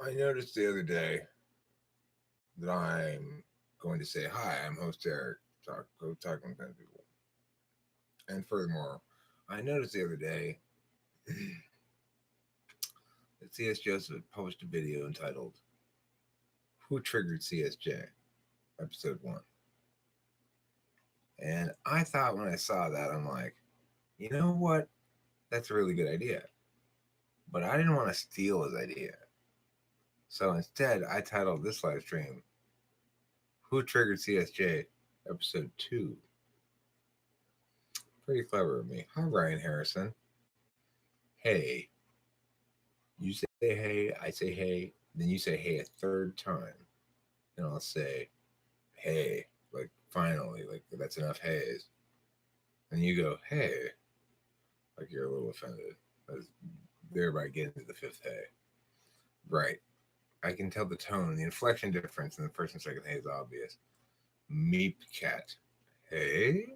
I noticed the other day that I'm going to say, hi, I'm host Eric, go talking with 10 people. And furthermore, I noticed the other day that C.S. Joseph published a video entitled, Who Triggered CSJ? Episode 1. And I thought when I saw that, I'm like, you know what? That's a really good idea. But I didn't want to steal his idea. So instead, I titled this live stream, Who Triggered CSJ? Episode 2. Pretty clever of me. Hi, Ryan Harrison. Hey. You say hey, I say hey, then you say hey a third time. And I'll say, hey, like finally, like that's enough hays. And you go, hey, like you're a little offended. Thereby getting to the fifth hey. Right. I can tell the tone, the inflection difference in the first and second hey is obvious. Meep cat. Hey?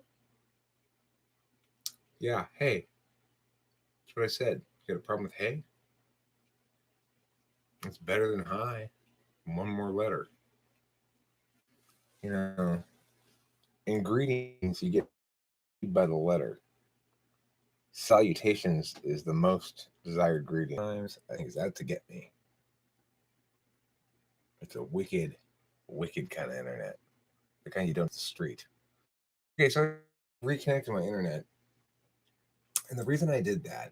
Yeah, hey. That's what I said. You got a problem with hey? It's better than hi. One more letter. You know, in greetings, you get by the letter. Salutations is the most desired greeting. Times I think is out to get me. It's a wicked, wicked kind of internet. The kind you don't the street. Okay, so I reconnected my internet. And the reason I did that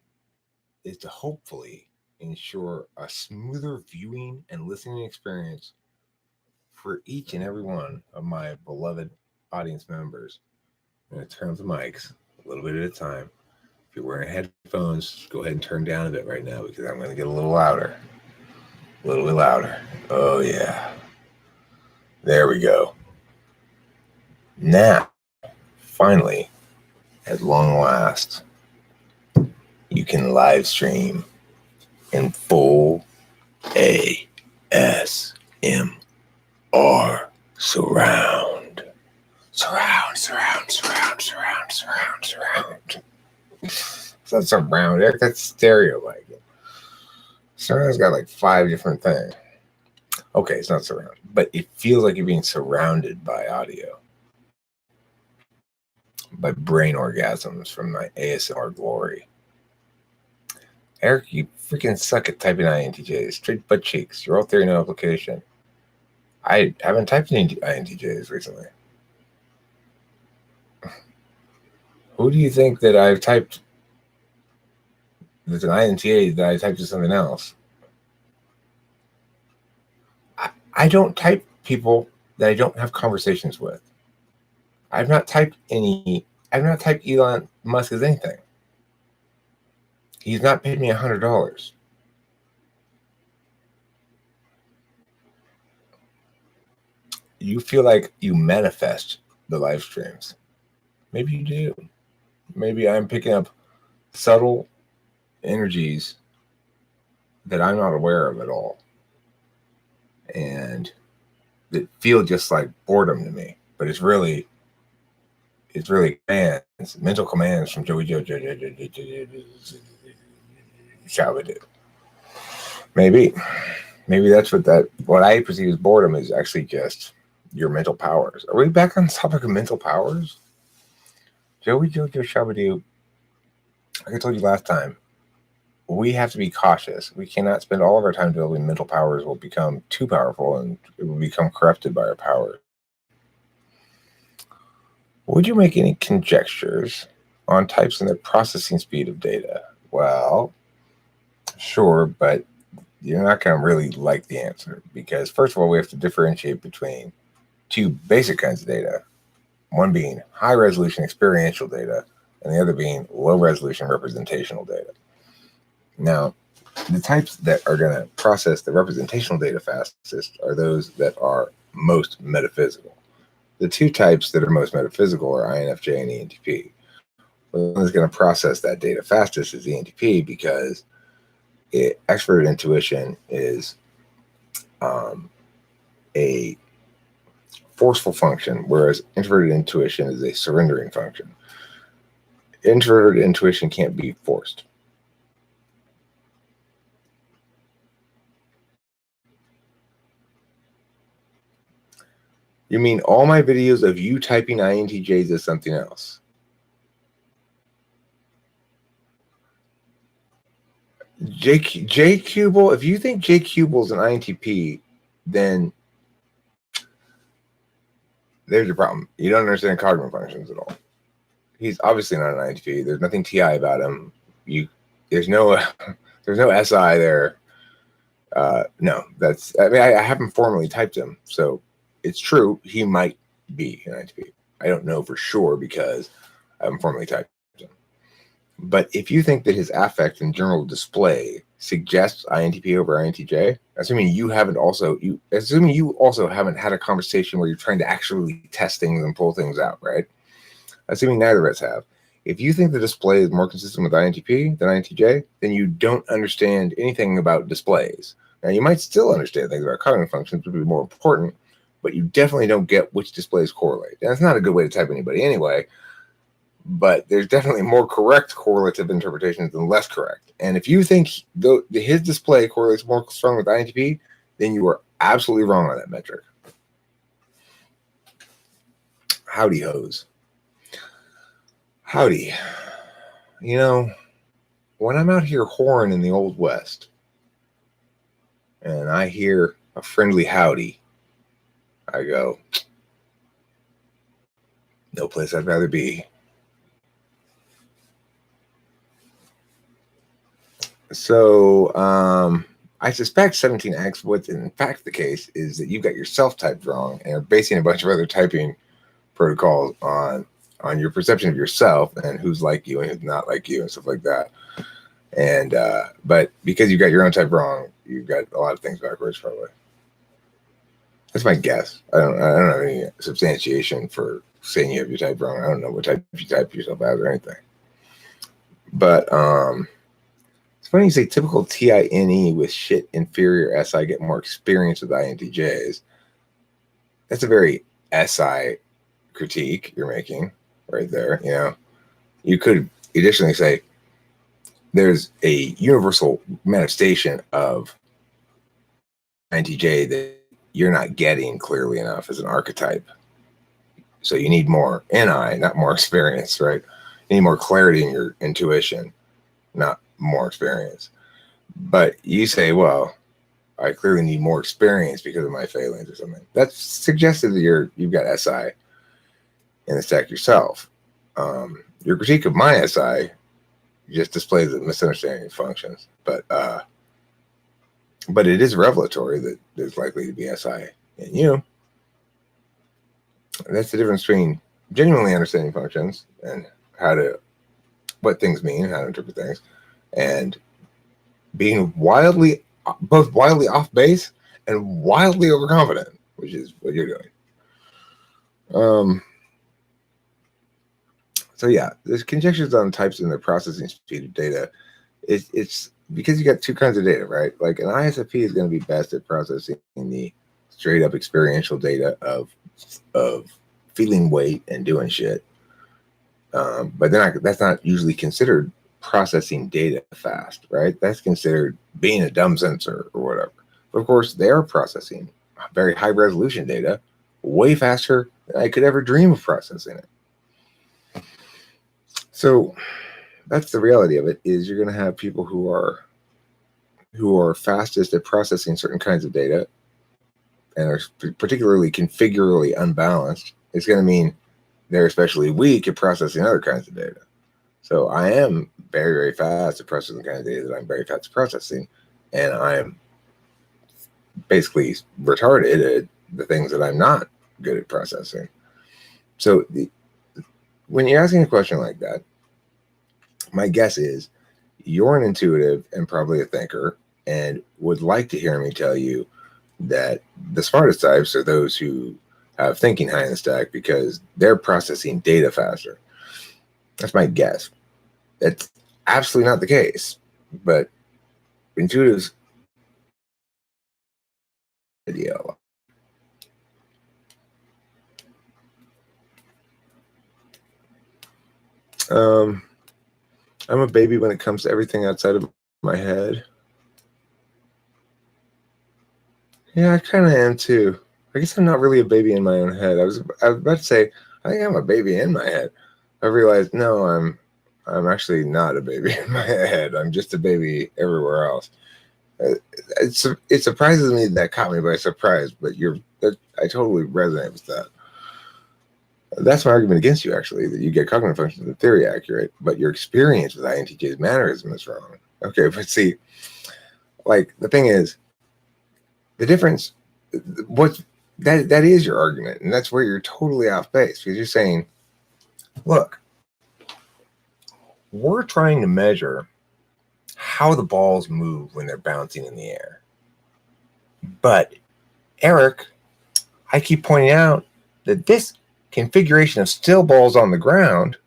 is to hopefully ensure a smoother viewing and listening experience for each and every one of my beloved audience members. I'm going to turn up the mics a little bit at a time. If you're wearing headphones, go ahead and turn down a bit right now because I'm going to get a little louder. A little bit louder. Oh, yeah. There we go. Now, finally, at long last, you can live stream in full ASMR surround. Surround. So that's surround. That's stereo like it. Surround's got like 5 different things. Okay, it's not surround, but it feels like you're being surrounded by audio. By brain orgasms from my ASMR glory. Eric, you freaking suck at typing INTJs. Straight butt cheeks. Your all theory, no application. I haven't typed any INTJs recently. Who do you think that I've typed that's an INTA that I typed to something else? I don't type people that I don't have conversations with. I've not typed Elon Musk as anything. He's not paid me $100. You feel like you manifest the live streams. Maybe you do. Maybe I'm picking up subtle energies that I'm not aware of at all. And that feel just like boredom to me. But it's really commands, mental commands from Joey Joe. Shall we do? Maybe that's what I perceive as boredom is actually just your mental powers. Are we back on the topic of mental powers? Joey Jojo Shabadoo, like I told you last time, we have to be cautious. We cannot spend all of our time developing mental powers. Will become too powerful and it will become corrupted by our powers. Would you make any conjectures on types and their processing speed of data? Well, sure, but you're not going to really like the answer because, first of all, we have to differentiate between 2 basic kinds of data. One being high-resolution experiential data, and the other being low-resolution representational data. Now, the types that are going to process the representational data fastest are those that are most metaphysical. The 2 types that are most metaphysical are INFJ and ENTP. The one that's going to process that data fastest is ENTP because extroverted intuition is a forceful function, whereas introverted intuition is a surrendering function. Introverted intuition can't be forced. You mean all my videos of you typing INTJs as something else? J Cubel, if you think J Cubel is an INTP, then there's your problem. You don't understand cognitive functions at all. He's obviously not an INTP. There's nothing TI about him. There's no SI there. No, that's. I mean, I haven't formally typed him, so it's true. He might be an INTP. I don't know for sure because I haven't formally typed him. But if you think that his affect and general display suggests INTP over INTJ, assuming you also haven't had a conversation where you're trying to actually test things and pull things out, right? Assuming neither of us have. If you think the display is more consistent with INTP than INTJ, then you don't understand anything about displays. Now, you might still understand things about cognitive functions, which would be more important, but you definitely don't get which displays correlate. And that's not a good way to type anybody anyway, but there's definitely more correct correlative interpretations than less correct. And if you think his display correlates more strongly with INTP, then you are absolutely wrong on that metric. Howdy hoes. Howdy. You know, when I'm out here whoring in the Old West and I hear a friendly howdy, I go, no place I'd rather be. So I suspect 17X, what's in fact the case is that you've got yourself typed wrong and are basing a bunch of other typing protocols on your perception of yourself and who's like you and who's not like you and stuff like that. And but because you got your own type wrong, you've got a lot of things backwards probably. That's my guess. I don't have any substantiation for saying you have your type wrong. I don't know what type you type yourself as or anything. But it's funny you say typical TINE with shit inferior SI get more experience with INTJs. That's a very SI critique you're making right there. You know, you could additionally say there's a universal manifestation of INTJ that you're not getting clearly enough as an archetype. So you need more NI, not more experience, right? You need more clarity in your intuition, not more experience. But you say, well, I clearly need more experience because of my failings or something. That's suggestive that you've got SI in the stack yourself. Your critique of my SI just displays a misunderstanding of functions, but it is revelatory that there's likely to be SI in you. And that's the difference between genuinely understanding functions and what things mean, how to interpret things, and being both wildly off base and wildly overconfident, which is what you're doing. So yeah, there's conjectures on types and their processing speed of data. It's because you got two kinds of data, right? Like an ISFP is going to be best at processing the straight up experiential data of feeling weight and doing shit. But that's not usually considered processing data fast, right? That's considered being a dumb sensor or whatever. But of course, they are processing very high resolution data way faster than I could ever dream of processing it. So that's the reality of it, is you're going to have people who are fastest at processing certain kinds of data and are particularly configurally unbalanced. It's going to mean they're especially weak at processing other kinds of data. So I am very, very fast at processing the kind of data that I'm very fast at processing, and I'm basically retarded at the things that I'm not good at processing. So when you're asking a question like that, my guess is you're an intuitive and probably a thinker and would like to hear me tell you that the smartest types are those who have thinking high in the stack because they're processing data faster. That's my guess. That's absolutely not the case, but intuitives video. I'm a baby when it comes to everything outside of my head. Yeah, I kind of am too. I guess I'm not really a baby in my own head. I was about to say, I think I'm a baby in my head. I realized, no, I'm actually not a baby in my head. I'm just a baby everywhere else. It surprises me that caught me by surprise, but I totally resonate with that. That's my argument against you, actually, that you get cognitive functions in theory accurate, but your experience with INTJ's mannerism is wrong. Okay, but see, like, the thing is, the difference, that is your argument, and that's where you're totally off base, because you're saying, look, we're trying to measure how the balls move when they're bouncing in the air. But, Eric, I keep pointing out that this configuration of still balls on the ground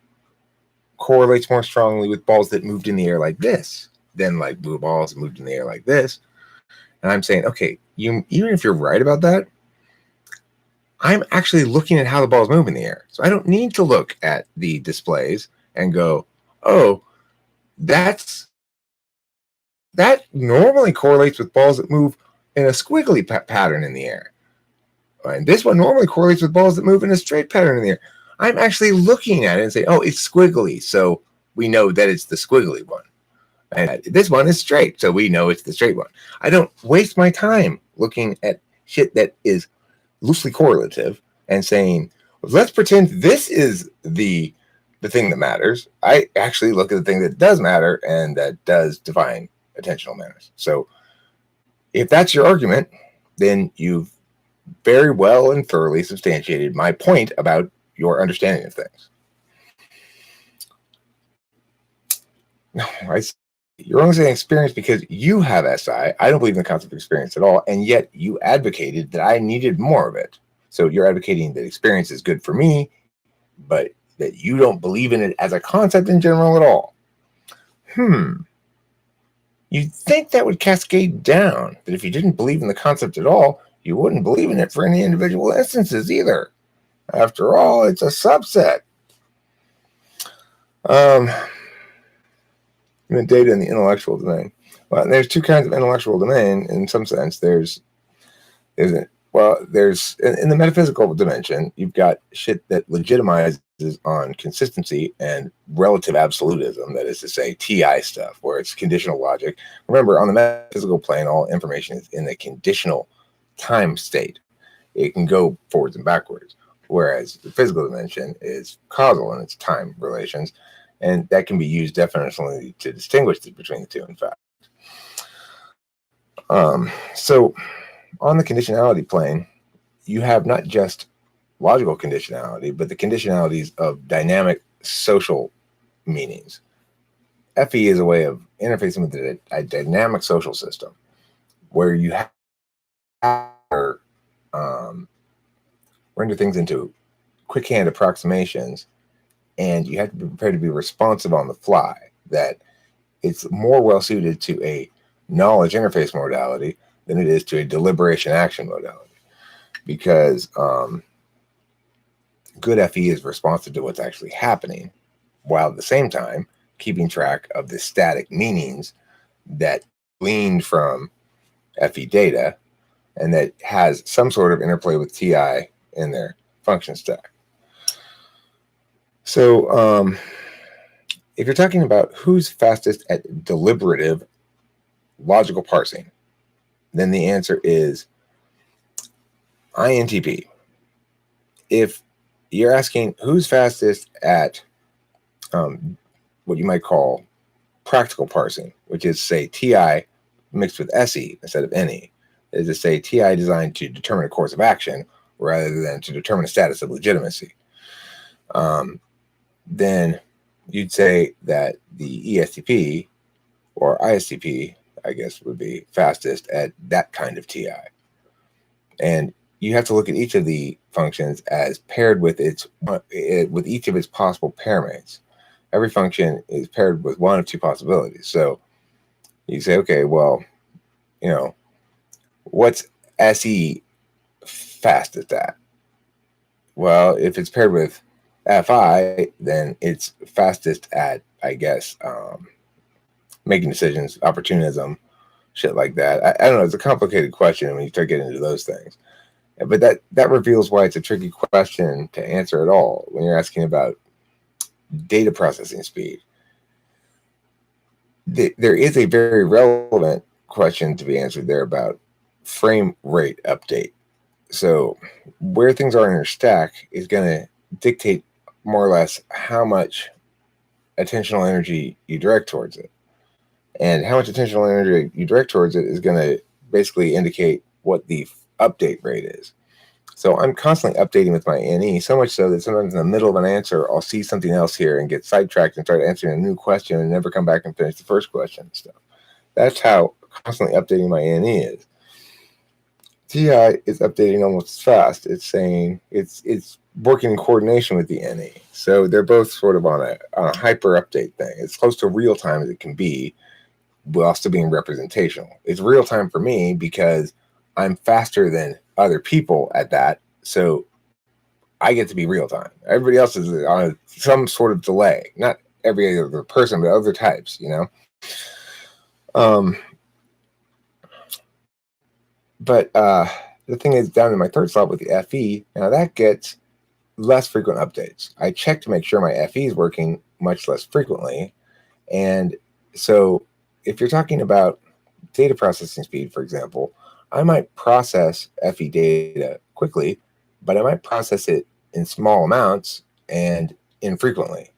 correlates more strongly with balls that moved in the air like this than like blue balls that moved in the air like this. And I'm saying, okay, even if you're right about that, I'm actually looking at how the balls move in the air. So I don't need to look at the displays and go, oh, that normally correlates with balls that move in a squiggly pattern in the air. And this one normally correlates with balls that move in a straight pattern in the air. I'm actually looking at it and saying, oh, it's squiggly, so we know that it's the squiggly one. And this one is straight, so we know it's the straight one. I don't waste my time looking at shit that is loosely correlative and saying, let's pretend this is the thing that matters. I actually look at the thing that does matter and that does define attentional manners. So if that's your argument, then you've very well and thoroughly substantiated my point about your understanding of things. You're only saying experience because you have SI. I don't believe in the concept of experience at all, and yet you advocated that I needed more of it. So you're advocating that experience is good for me, but that you don't believe in it as a concept in general at all. You'd think that would cascade down, that if you didn't believe in the concept at all, you wouldn't believe in it for any individual instances either. After all, it's a subset. Data in the intellectual domain. Well, there's two kinds of intellectual domain in some sense. There's in the metaphysical dimension, you've got shit that legitimizes on consistency and relative absolutism, that is to say, TI stuff, where it's conditional logic. Remember, on the metaphysical plane, all information is in the conditional time state. It can go forwards and backwards, whereas the physical dimension is causal in its time relations, and that can be used definitionally to distinguish between the two, in fact. So on the conditionality plane, you have not just logical conditionality, but the conditionalities of dynamic social meanings. FE is a way of interfacing with a dynamic social system where you have to render things into quick hand approximations, and you have to be prepared to be responsive on the fly. That it's more well suited to a knowledge interface modality than it is to a deliberation action modality, because good FE is responsive to what's actually happening, while at the same time keeping track of the static meanings that gleaned from FE data and that has some sort of interplay with TI in their function stack. So if you're talking about who's fastest at deliberative logical parsing, then the answer is INTP. If you're asking who's fastest at what you might call practical parsing, which is, say, TI mixed with SE instead of NE, is to say TI designed to determine a course of action rather than to determine a status of legitimacy, then you'd say that the ESTP or ISTP, I guess, would be fastest at that kind of TI. And you have to look at each of the functions as paired with each of its possible pair mates. Every function is paired with one of two possibilities. So you say, okay, well, what's SE fastest at? Well, if it's paired with FI, then it's fastest at, I guess, making decisions, opportunism, shit like that. I don't know. It's a complicated question when you start getting into those things. But that reveals why it's a tricky question to answer at all when you're asking about data processing speed. There is a very relevant question to be answered there about frame rate update. So where things are in your stack is going to dictate more or less how much attentional energy you direct towards it. And how much attentional energy you direct towards it is going to basically indicate what the update rate is. So I'm constantly updating with my NE, so much so that sometimes in the middle of an answer, I'll see something else here and get sidetracked and start answering a new question and never come back and finish the first question and stuff. That's how constantly updating my NE is. TI is updating almost as fast. It's saying it's working in coordination with the NE. So they're both sort of on a hyper update thing. It's close to real time as it can be, while still being representational. It's real time for me because I'm faster than other people at that. So I get to be real time. Everybody else is on some sort of delay. Not every other person, but other types, you know? But the thing is, down in my third slot with the FE, now that gets less frequent updates. I check to make sure my FE is working much less frequently. And so if you're talking about data processing speed, for example, I might process FE data quickly, but I might process it in small amounts and infrequently.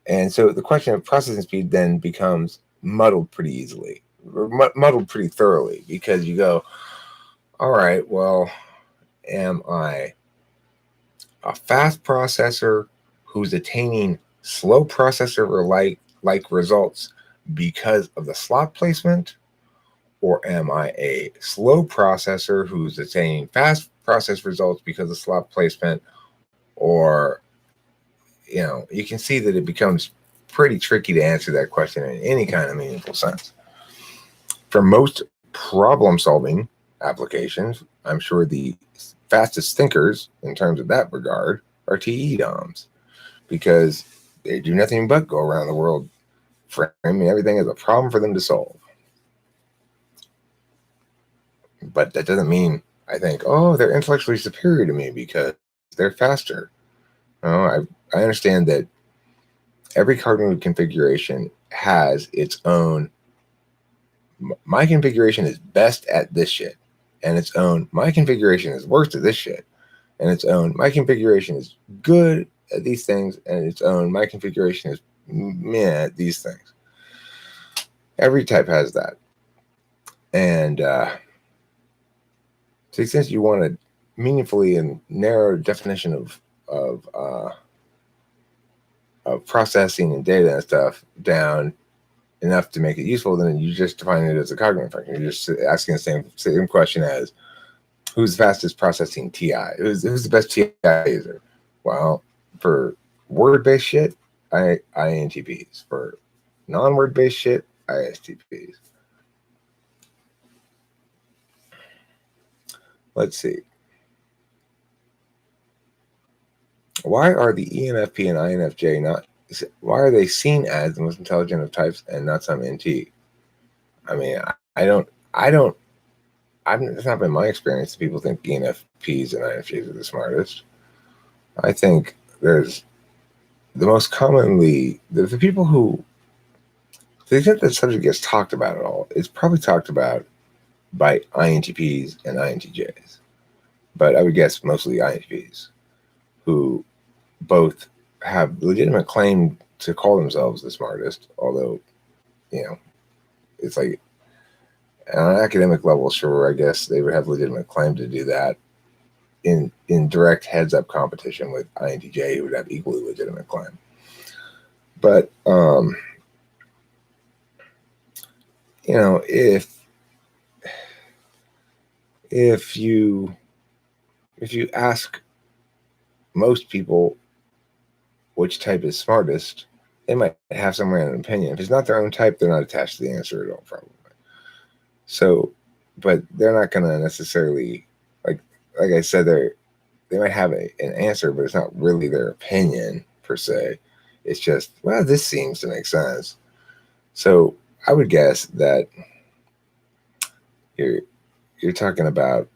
And so the question of processing speed then becomes muddled pretty easily, or muddled pretty thoroughly, because you go, all right, well, am I a fast processor who's attaining slow processor like results because of the slot placement? Or am I a slow processor who's attaining fast process results because of slot placement? Or, you know, you can see that it becomes pretty tricky to answer that question in any kind of meaningful sense. For most problem-solving applications, I'm sure the fastest thinkers in terms of that regard are TE DOMs, because they do nothing but go around the world framing everything as a problem for them to solve. But that doesn't mean I think, oh, they're intellectually superior to me because they're faster. No, I understand that every cardinal configuration has its own. My configuration is best at this shit, and its own. My configuration is worst at this shit, and its own. My configuration is good at these things, and its own. My configuration is meh at these things. Every type has that, and to the extent you want a meaningfully and narrow definition of processing and data and stuff down enough to make it useful, then you just define it as a cognitive function. You're just asking the same question as who's the fastest processing TI? Who's the best TI user? Well, for word-based shit, INTPs. For non-word-based shit, ISTPs. Let's see. Why are the ENFP and INFJ not? Why are they seen as the most intelligent of types and not some NT? I mean, it's not been my experience that people think ENFPs and INFJs are the smartest. I think there's the most commonly, the people who, to the extent that the subject gets talked about at all, it's probably talked about by INTPs and INTJs. But I would guess mostly INTPs, who both have legitimate claim to call themselves the smartest, although, you know, it's like on an academic level, sure, I guess they would have legitimate claim to do that in direct heads-up competition with INTJ, who would have equally legitimate claim. But you know, if you ask most people which type is smartest, they might have some random opinion. If it's not their own type, they're not attached to the answer at all, probably. So, but they're not going to necessarily, like I said, they might have an answer, but it's not really their opinion per se. It's just, well, this seems to make sense. So I would guess that you're talking about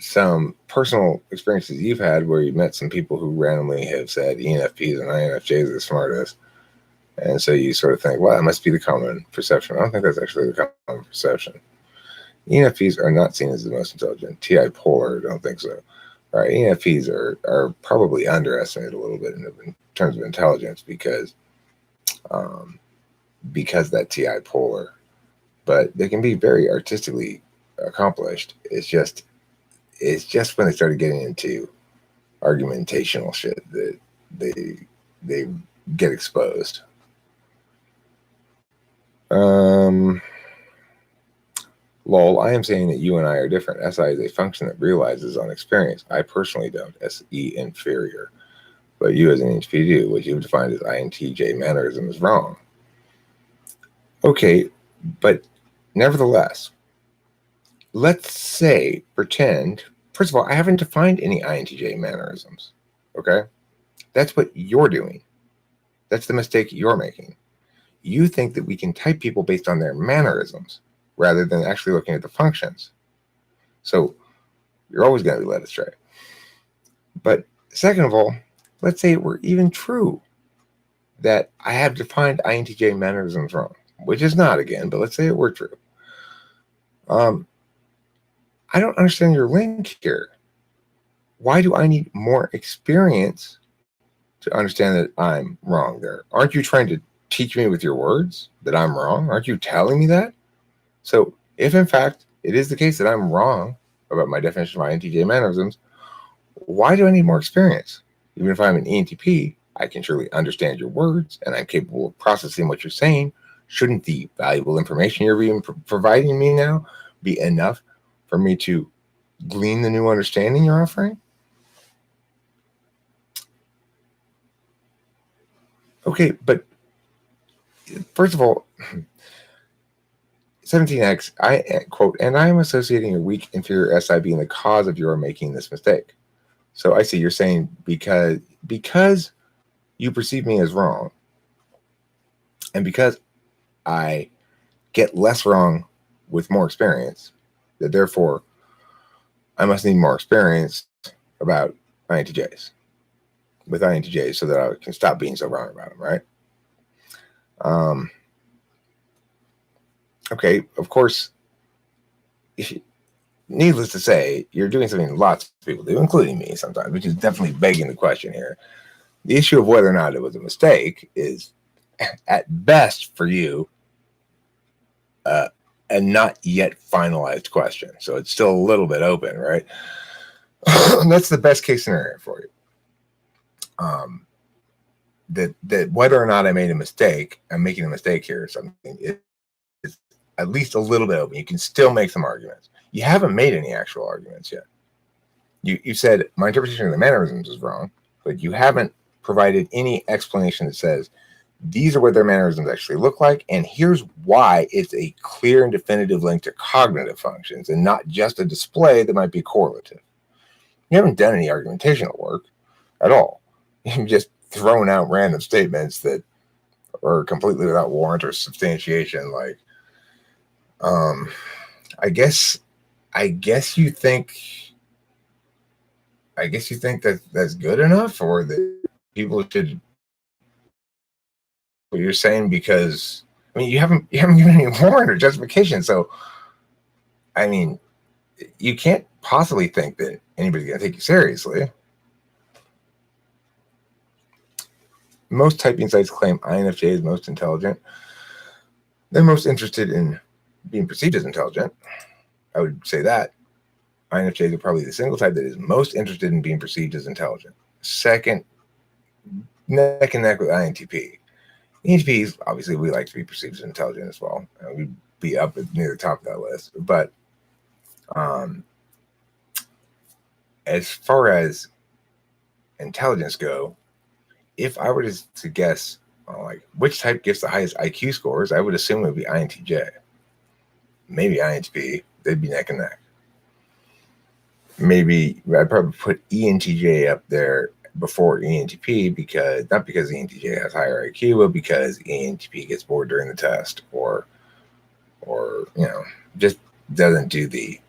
some personal experiences you've had where you met some people who randomly have said ENFPs and INFJs are the smartest. And so you sort of think, well, that must be the common perception. I don't think that's actually the common perception. ENFPs are not seen as the most intelligent. TI Polar, don't think so. All right, ENFPs are probably underestimated a little bit in terms of intelligence because that TI Polar. But they can be very artistically accomplished. It's just when they started getting into argumentational shit that they get exposed. Lol, I am saying that you and I are different. SI is a function that realizes on experience. I personally don't. SE inferior. But you as an HPD do. What you've defined as INTJ mannerism is wrong. Okay, but nevertheless, let's say, pretend, first of all, I haven't defined any INTJ mannerisms. Okay? That's what you're doing. That's the mistake you're making. You think that we can type people based on their mannerisms rather than actually looking at the functions. So you're always going to be led astray. But second of all, let's say it were even true that I have defined INTJ mannerisms wrong, which is not again, but let's say it were true. I don't understand your link here. Why do I need more experience to understand that I'm wrong there? Aren't you trying to teach me with your words that I'm wrong? Aren't you telling me that? So if in fact it is the case that I'm wrong about my definition of INTJ mannerisms, why do I need more experience? Even if I'm an ENTP, I can surely understand your words and I'm capable of processing what you're saying. Shouldn't the valuable information you're being providing me now be enough for me to glean the new understanding you're offering? Okay, but first of all, 17X, I quote, and I am associating a weak inferior SI being the cause of your making this mistake. So I see you're saying because you perceive me as wrong, and because I get less wrong with more experience, that therefore I must need more experience about INTJs, with INTJs, so that I can stop being so wrong about them, right? Okay, of course, needless to say, you're doing something lots of people do, including me sometimes, which is definitely begging the question here. The issue of whether or not it was a mistake is, at best for you, a not yet finalized question. So it's still a little bit open, right? That's the best case scenario for you. That whether or not I made a mistake, I'm making a mistake here or something, is at least a little bit open. You can still make some arguments. You haven't made any actual arguments yet. You said my interpretation of the mannerisms is wrong, but you haven't provided any explanation that says these are what their mannerisms actually look like, and here's why it's a clear and definitive link to cognitive functions and not just a display that might be correlative. You haven't done any argumentational work at all. You've just thrown out random statements that are completely without warrant or substantiation. Like, I guess you think that that's good enough, or that people should. What you're saying, because I mean you haven't given any warrant or justification, so I mean you can't possibly think that anybody's going to take you seriously. Most typing sites claim INFJ is most intelligent. They're most interested in being perceived as intelligent. I would say that INFJs are probably the single type that is most interested in being perceived as intelligent. Second, neck and neck with INTP. ENTPs, obviously, we like to be perceived as intelligent as well. We'd be up near the top of that list. But as far as intelligence go, if I were to guess, like which type gets the highest IQ scores, I would assume it would be INTJ. Maybe INTP. They'd be neck and neck. Maybe I'd probably put ENTJ up there before ENTP, because not because ENTJ has higher IQ, but because ENTP gets bored during the test, or just doesn't do the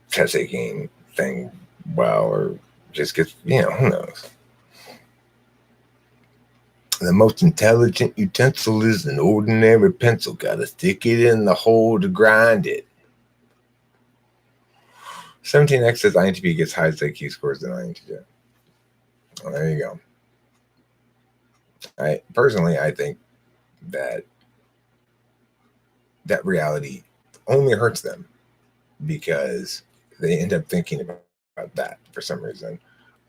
test taking thing well, or just gets, who knows. The most intelligent utensil is an ordinary pencil. Gotta stick it in the hole to grind it. 17x says INTP gets high IQ scores than INTJ. Well, there you go. I think that reality only hurts them because they end up thinking about that for some reason,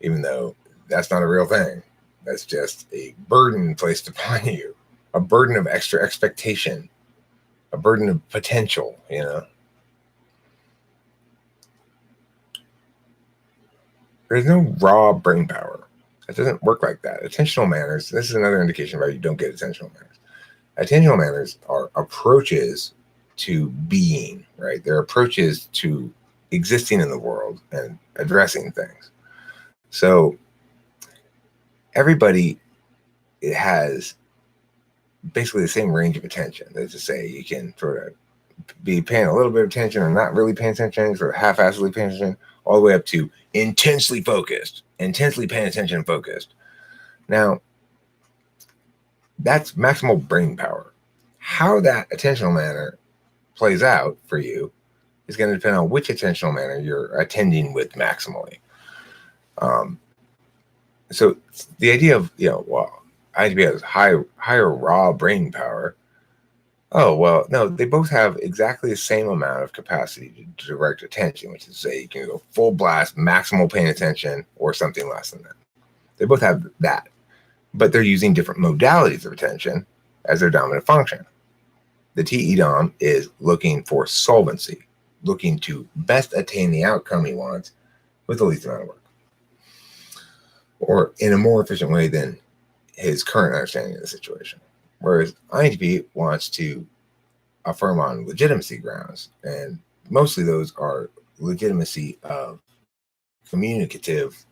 even though that's not a real thing. That's just a burden placed upon you, a burden of extra expectation, a burden of potential, There's no raw brain power. It doesn't work like that. Attentional manners, this is another indication why you don't get attentional manners. Attentional manners are approaches to being, right? They're approaches to existing in the world and addressing things. So everybody has basically the same range of attention. That's to say, you can sort of be paying a little bit of attention or not really paying attention, sort of half-assedly paying attention, all the way up to intensely focused, intensely paying attention and focused. Now, that's maximal brain power. How that attentional manner plays out for you is going to depend on which attentional manner you're attending with maximally. So the idea of, ITB has higher raw brain power. Oh, well, no, they both have exactly the same amount of capacity to direct attention, which is to say you can go full blast, maximal paying attention, or something less than that. They both have that, but they're using different modalities of attention as their dominant function. The TE-DOM is looking for solvency, looking to best attain the outcome he wants with the least amount of work, or in a more efficient way than his current understanding of the situation. Whereas INTP wants to affirm on legitimacy grounds, and mostly those are legitimacy of communicative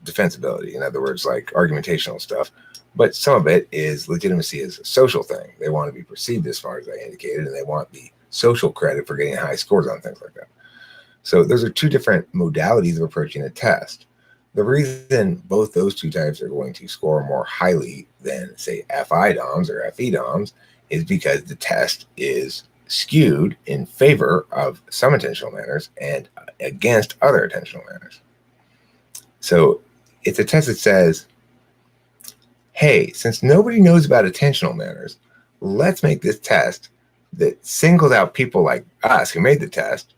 defensibility. In other words, like argumentational stuff. But some of it is legitimacy as a social thing. They want to be perceived as far as I indicated, and they want the social credit for getting high scores on things like that. So those are two different modalities of approaching a test. The reason both those two types are going to score more highly than, say, FI DOMs or FE DOMs is because the test is skewed in favor of some attentional manners and against other attentional manners. So it's a test that says, hey, since nobody knows about attentional manners, let's make this test that singles out people like us who made the test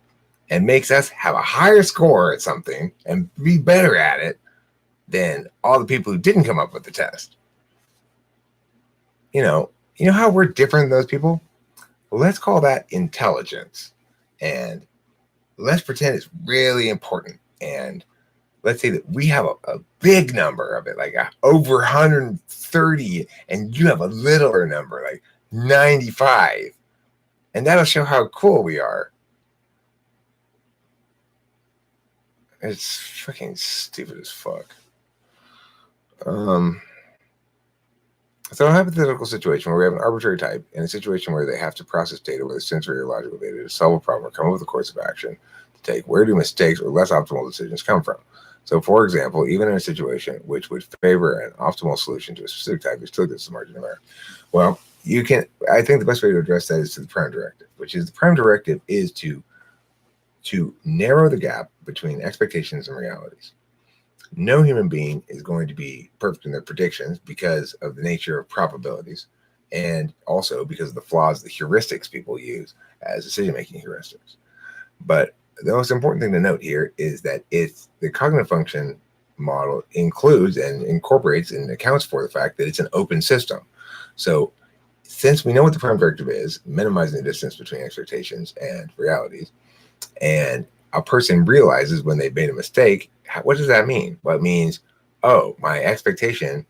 and makes us have a higher score at something and be better at it than all the people who didn't come up with the test. You know how we're different than those people? Let's call that intelligence. And let's pretend it's really important. And let's say that we have a big number of it, like over 130, and you have a littler number, like 95. And that'll show how cool we are. It's fucking stupid as fuck. So a hypothetical situation where we have an arbitrary type and a situation where they have to process data, whether sensory or logical data, to solve a problem or come up with a course of action to take. Where do mistakes or less optimal decisions come from? So, for example, even in a situation which would favor an optimal solution to a specific type, you still get some margin of error. Well, I think the best way to address that is to the prime directive, which is the prime directive is to narrow the gap between expectations and realities. No human being is going to be perfect in their predictions because of the nature of probabilities, and also because of the flaws, the heuristics people use as decision-making heuristics. But the most important thing to note here is that the cognitive function model includes and incorporates and accounts for the fact that it's an open system. So since we know what the prime directive is, minimizing the distance between expectations and realities, and a person realizes when they've made a mistake, what does that mean? Well, it means, oh, my expectation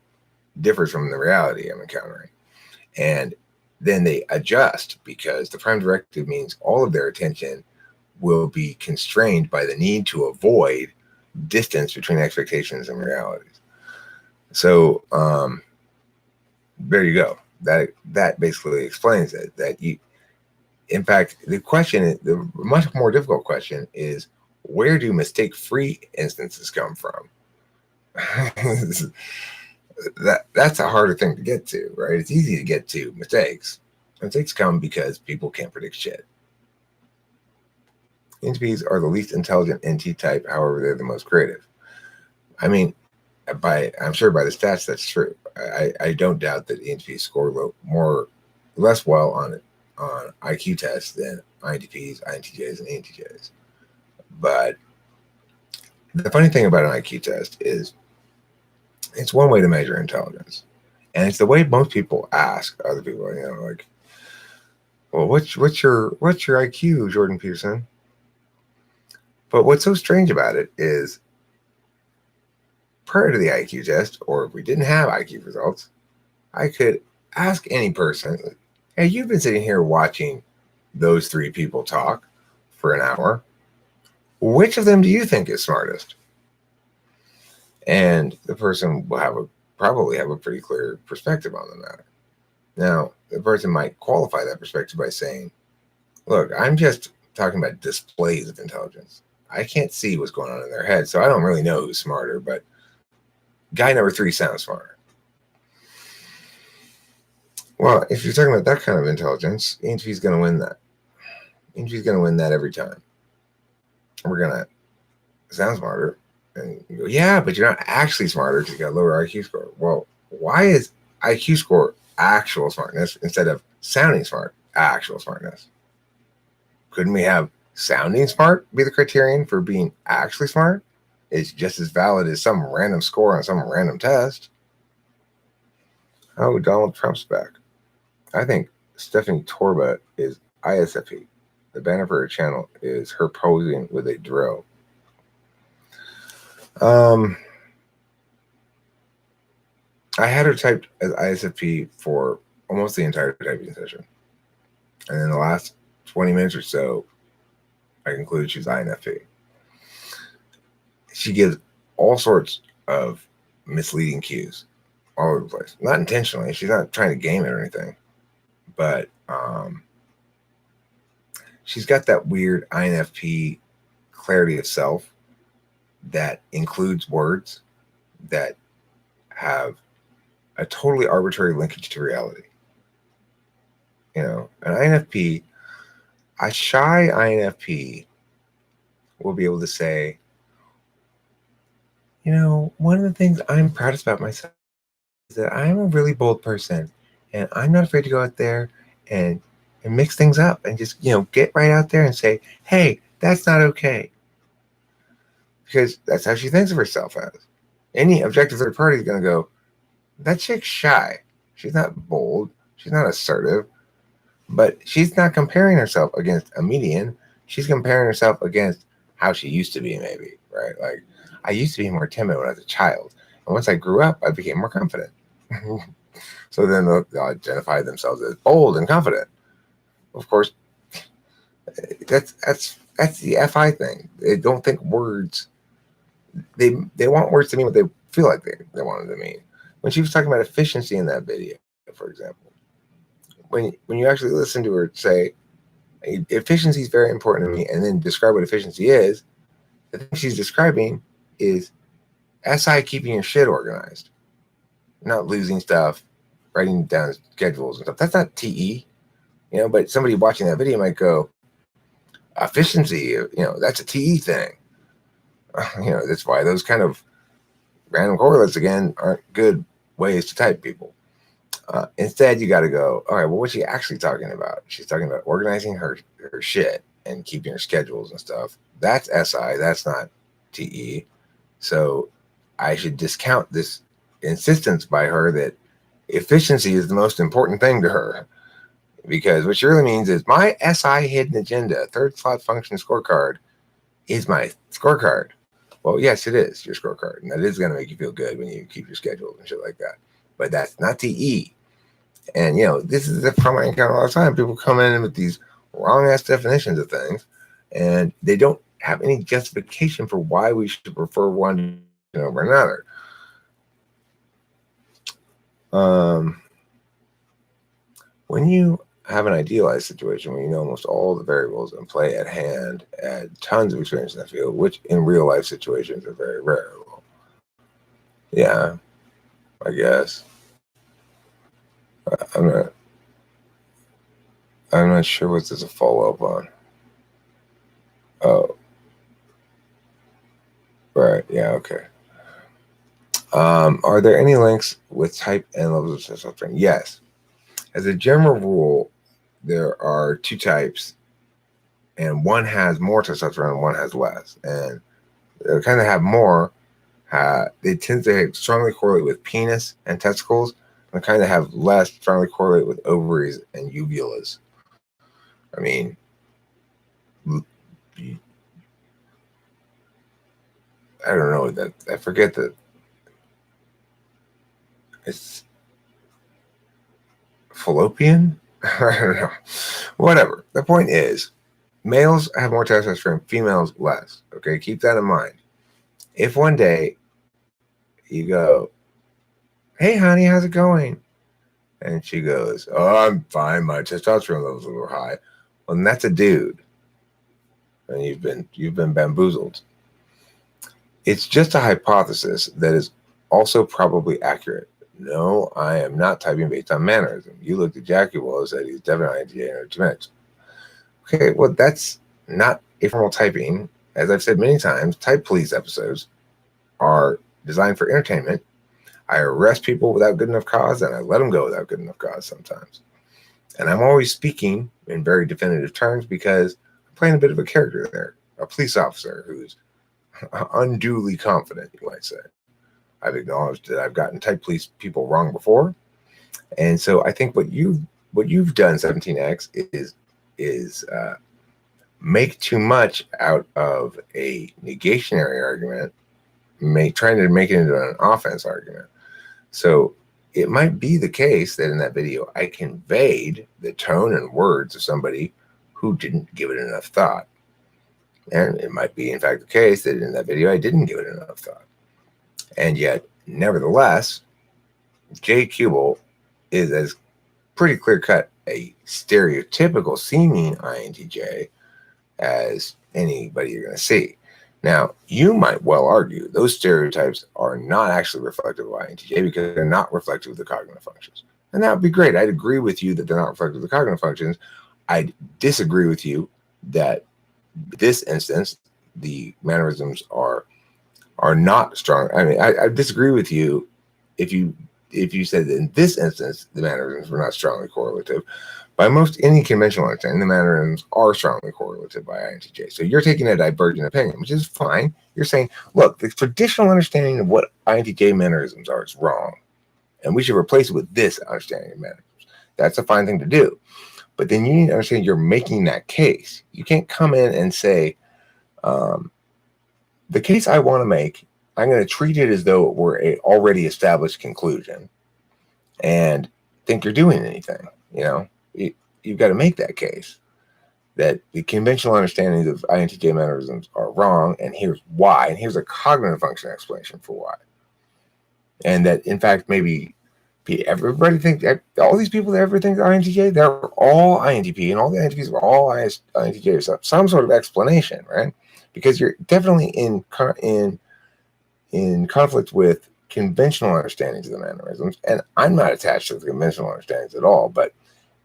differs from the reality I'm encountering. And then they adjust because the prime directive means all of their attention will be constrained by the need to avoid distance between expectations and realities. So there you go. That basically explains it. In fact, the much more difficult question is, where do mistake-free instances come from? That's a harder thing to get to, right? It's easy to get to mistakes. Mistakes come because people can't predict shit. INTPs are the least intelligent NT type, however, they're the most creative. I mean, I'm sure by the stats that's true. I don't doubt that INTPs score less well on IQ tests than INTPs, INTJs, and ENTJs. But the funny thing about an IQ test is it's one way to measure intelligence, and it's the way most people ask other people. You know, like, well, what's your IQ, Jordan Peterson? But what's so strange about it is, prior to the IQ test, or if we didn't have IQ results, I could ask any person, hey, you've been sitting here watching those three people talk for an hour. Which of them do you think is smartest? And the person will probably have a pretty clear perspective on the matter. Now, the person might qualify that perspective by saying, look, I'm just talking about displays of intelligence. I can't see what's going on in their head, so I don't really know who's smarter, but guy number 3 sounds smarter. Well, if you're talking about that kind of intelligence, ENTP is going to win that. ENTP is going to win that every time. We're going to sound smarter. And you go, yeah, but you're not actually smarter because you got a lower IQ score. Well, why is IQ score actual smartness instead of sounding smart, actual smartness? Couldn't we have sounding smart be the criterion for being actually smart? It's just as valid as some random score on some random test. Oh, Donald Trump's back. I think Stephanie Torba is ISFP. The banner for her channel is her posing with a drill. I had her typed as ISFP for almost the entire typing session. And in the last 20 minutes or so, I concluded she's INFP. She gives all sorts of misleading cues all over the place. Not intentionally. She's not trying to game it or anything. But she's got that weird INFP clarity of self that includes words that have a totally arbitrary linkage to reality. You know, an INFP, a shy INFP will be able to say, you know, one of the things I'm proudest about myself is that I'm a really bold person and I'm not afraid to go out there and mix things up and just, you know, get right out there and say, hey, that's not okay. Because that's how she thinks of herself as. Any objective third party is going to go, that chick's shy. She's not bold. She's not assertive. But she's not comparing herself against a median. She's comparing herself against how she used to be, maybe, right? Like, I used to be more timid when I was a child. And once I grew up, I became more confident. So then they'll identify themselves as bold and confident. Of course, that's the FI thing. They don't think words. They want words to mean what they feel like they want them to mean. When she was talking about efficiency in that video, for example, when you actually listen to her say, efficiency is very important to me, and then describe what efficiency is, the thing she's describing is SI keeping your shit organized, not losing stuff, writing down schedules and stuff. That's not TE, you know, but somebody watching that video might go, efficiency, you know, that's a TE thing. You know, that's why those kind of random correlates, again, aren't good ways to type people. Instead, you got to go, all right, well, what's she actually talking about? She's talking about organizing her shit and keeping her schedules and stuff. That's SI. That's not TE. So I should discount this insistence by her that efficiency is the most important thing to her. Because what she really means is my SI hidden agenda, third slot function scorecard, is my scorecard. Well, yes, it is your scorecard. And that is going to make you feel good when you keep your schedule and shit like that. But that's not TE. And, you know, this is the problem I encounter all the time. People come in with these wrong-ass definitions of things, and they don't have any justification for why we should prefer one over another. When you have an idealized situation where you know almost all the variables in play at hand, add tons of experience in that field, which in real life situations are very rare. Well, yeah, I guess. I'm not. I'm not sure what there's a follow up on. Oh, right. Yeah. Okay. Are there any links with type and levels of testosterone? Yes. As a general rule, there are two types, and one has more testosterone and one has less. And they kind of have more. They tend to strongly correlate with penis and testicles, and kind of have less strongly correlate with ovaries and uvulas. I mean, I don't know that. I forget that it's fallopian. I don't know. Whatever. The point is, males have more testosterone, females less. Okay, keep that in mind. If one day you go, "Hey, honey, how's it going?" and she goes, "Oh, I'm fine. My testosterone levels are high." Well, then that's a dude, and you've been bamboozled. It's just a hypothesis that is also probably accurate. No, I am not typing based on mannerism. You looked at Jackie Wall and said he's definitely INTJ and genetics. Okay, well, that's not a formal typing. As I've said many times, type police episodes are designed for entertainment. I arrest people without good enough cause, and I let them go without good enough cause sometimes. And I'm always speaking in very definitive terms because I'm playing a bit of a character there, a police officer who's unduly confident, you might say. I've acknowledged that I've gotten type police people wrong before, and so I think what you've done, 17X, is make too much out of a negationary argument, trying to make it into an offense argument. So it might be the case that in that video I conveyed the tone and words of somebody who didn't give it enough thought. And it might be, in fact, the case that in that video I didn't give it enough thought. And yet, nevertheless, Jay Kubel is as pretty clear-cut a stereotypical seeming INTJ as anybody you're going to see. Now, you might well argue those stereotypes are not actually reflective of INTJ because they're not reflective of the cognitive functions. And that would be great. I'd agree with you that they're not reflective of the cognitive functions. I'd disagree with you that this instance, the mannerisms are not strong. I mean, I disagree with you if you said that in this instance, the mannerisms were not strongly correlative. By most any conventional understanding, the mannerisms are strongly correlative by INTJ. So you're taking a divergent opinion, which is fine. You're saying, look, the traditional understanding of what INTJ mannerisms are is wrong, and we should replace it with this understanding of mannerisms. That's a fine thing to do. But then you need to understand you're making that case. You can't come in and say, the case I want to make, I'm going to treat it as though it were a already established conclusion and think you're doing anything. You know, you've got to make that case that the conventional understandings of INTJ mannerisms are wrong, and here's why, and here's a cognitive function explanation for why. And that, in fact, maybe everybody thinks, all these people that ever think they're INTJ, they're all INTP, and all the INTPs are all INTJ, or some sort of explanation, right? Because you're definitely in conflict with conventional understandings of the mannerisms, and I'm not attached to the conventional understandings at all. But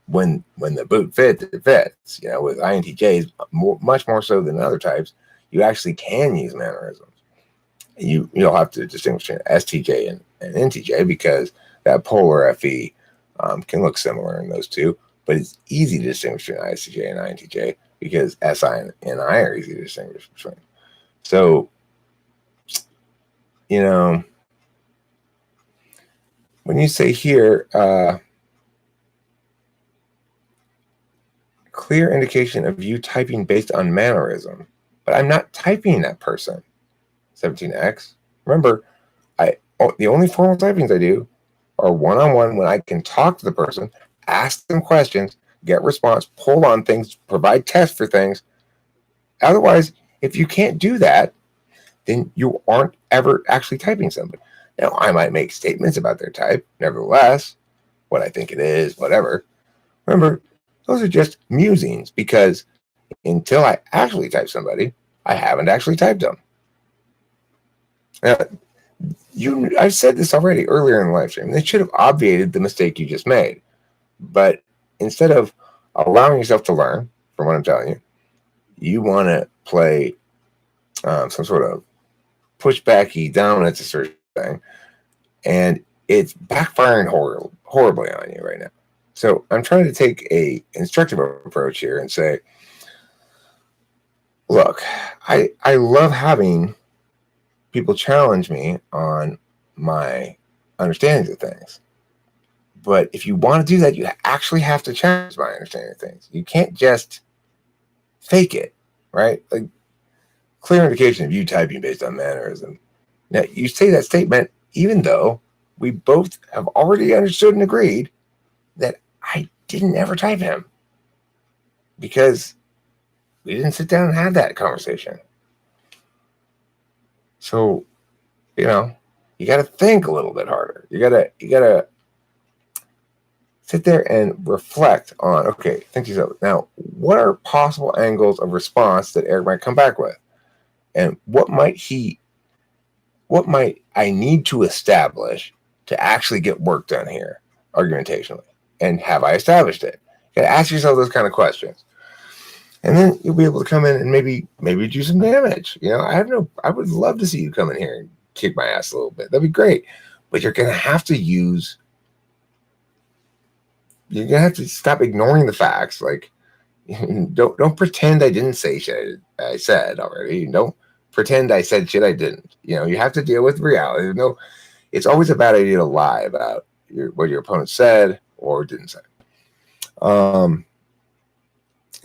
when the boot fits, it fits. You know, with INTJs, much more so than other types, you actually can use mannerisms. You'll have to distinguish between STJ and NTJ because that polar FE can look similar in those two, but it's easy to distinguish between ISTJ and INTJ because SI and I are easy to distinguish between. So, you know, when you say here, clear indication of you typing based on mannerism, but I'm not typing that person, 17X. Remember, the only formal typings I do are one-on-one when I can talk to the person, ask them questions, get response, pull on things, provide tests for things. Otherwise, if you can't do that, then you aren't ever actually typing somebody. Now, I might make statements about their type, nevertheless, what I think it is, whatever. Remember, Those are just musings because until I actually type somebody, I haven't actually typed them. Now, I've said this already earlier in the live stream. They should have obviated the mistake you just made. But instead of allowing yourself to learn from what I'm telling you, you want to play some sort of pushbacky dominance assertion thing, and it's backfiring horribly on you right now. So I'm trying to take a instructive approach here and say, look, I love having people challenge me on my understandings of things. But if you want to do that, you actually have to challenge my understanding of things. You can't just fake it, right? Like, clear indication of you typing based on mannerism. Now, you say that statement even though we both have already understood and agreed that I didn't ever type him because we didn't sit down and have that conversation. So, you got to think a little bit harder. You gotta sit there and reflect on, okay, think to yourself, now, what are possible angles of response that Eric might come back with? And what might I need to establish to actually get work done here, argumentationally? And have I established it? You gotta ask yourself those kind of questions. And then you'll be able to come in and maybe do some damage. I would love to see you come in here and kick my ass a little bit. That'd be great. But you're gonna have to stop ignoring the facts. Like, don't pretend I didn't say shit I said already. Don't pretend I said shit I didn't. You have to deal with reality. It's always a bad idea to lie about what your opponent said or didn't say.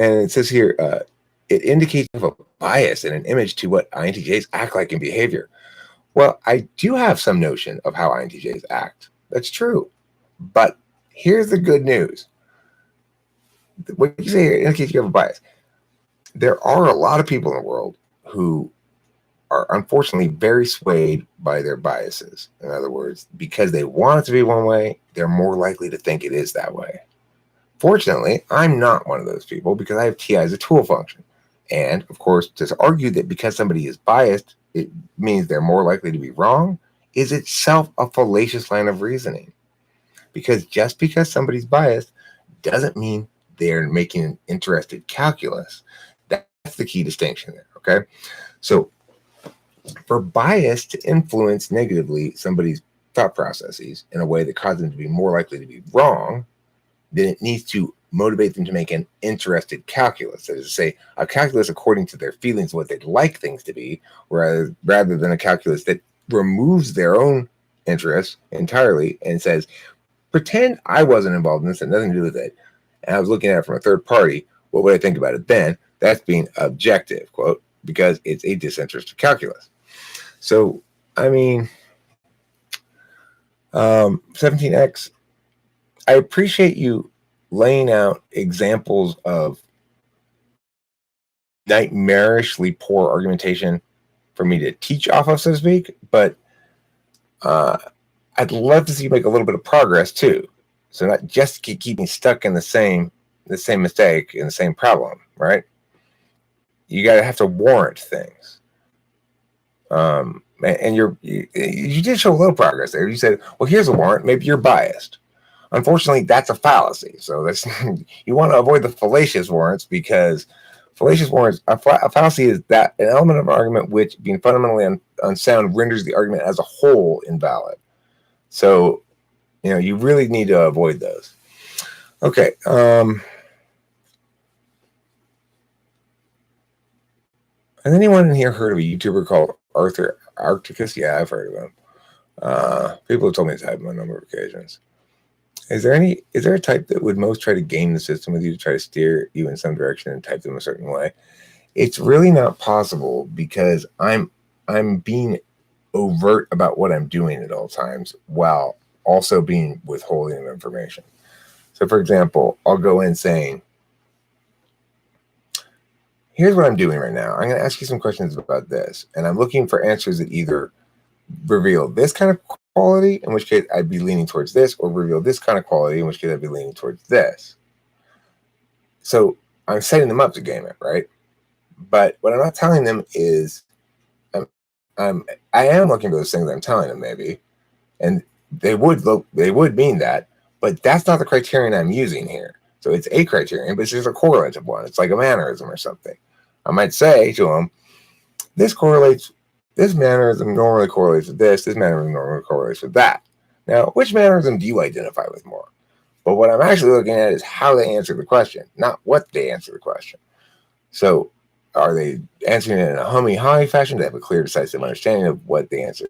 And it says here, it indicates a bias and an image to what INTJs act like in behavior. Well, I do have some notion of how INTJs act. That's true. But here's the good news. What you say here indicates you have a bias. There are a lot of people in the world who are unfortunately very swayed by their biases. In other words, because they want it to be one way, they're more likely to think it is that way. Fortunately, I'm not one of those people because I have TI as a tool function. And, of course, to argue that because somebody is biased, it means they're more likely to be wrong is itself a fallacious line of reasoning. Because just because somebody's biased doesn't mean they're making an interested calculus. That's the key distinction there, okay? So, for bias to influence negatively somebody's thought processes in a way that causes them to be more likely to be wrong, then it needs to motivate them to make an interested calculus. That is to say, a calculus according to their feelings, what they'd like things to be, rather than a calculus that removes their own interests entirely and says, pretend I wasn't involved in this, had nothing to do with it, and I was looking at it from a third party, what would I think about it then? That's being objective, quote, because it's a disinterested calculus. So, 17X, I appreciate you laying out examples of nightmarishly poor argumentation for me to teach off of, so to speak, but I'd love to see you make a little bit of progress too. So not just keep me stuck in the same mistake and the same problem, right? You gotta have to warrant things. And you did show a little progress there. You said, well, here's a warrant, maybe you're biased. Unfortunately, that's a fallacy. So that's you want to avoid the fallacious warrants, because fallacious warrants, a fallacy is that an element of an argument which, being fundamentally unsound, renders the argument as a whole invalid. So, you really need to avoid those. Okay. And anyone in here heard of a YouTuber called Arthur Arcticus? Yeah, I've heard of him. People have told me to type him on a number of occasions. Is there a type that would most try to game the system with you to try to steer you in some direction and type them a certain way? It's really not possible, because I'm being overt about what I'm doing at all times while also being withholding of information. So, for example, I'll go in saying, here's what I'm doing right now. I'm going to ask you some questions about this, and I'm looking for answers that either reveal this kind of quality, in which case I'd be leaning towards this, or reveal this kind of quality, in which case I'd be leaning towards this. So I'm setting them up to game it, right? But what I'm not telling them is I am looking for those things I'm telling them, maybe, and they would mean that, but that's not the criterion I'm using here. So it's a criterion, but it's just a correlative one. It's like a mannerism or something. I might say to them, this mannerism normally correlates with this mannerism normally correlates with that. Now, which mannerism do you identify with more? But what I'm actually looking at is how they answer the question, not what they answer the question. So are they answering it in a hummy fashion? Do they have a clear, decisive understanding of what the answer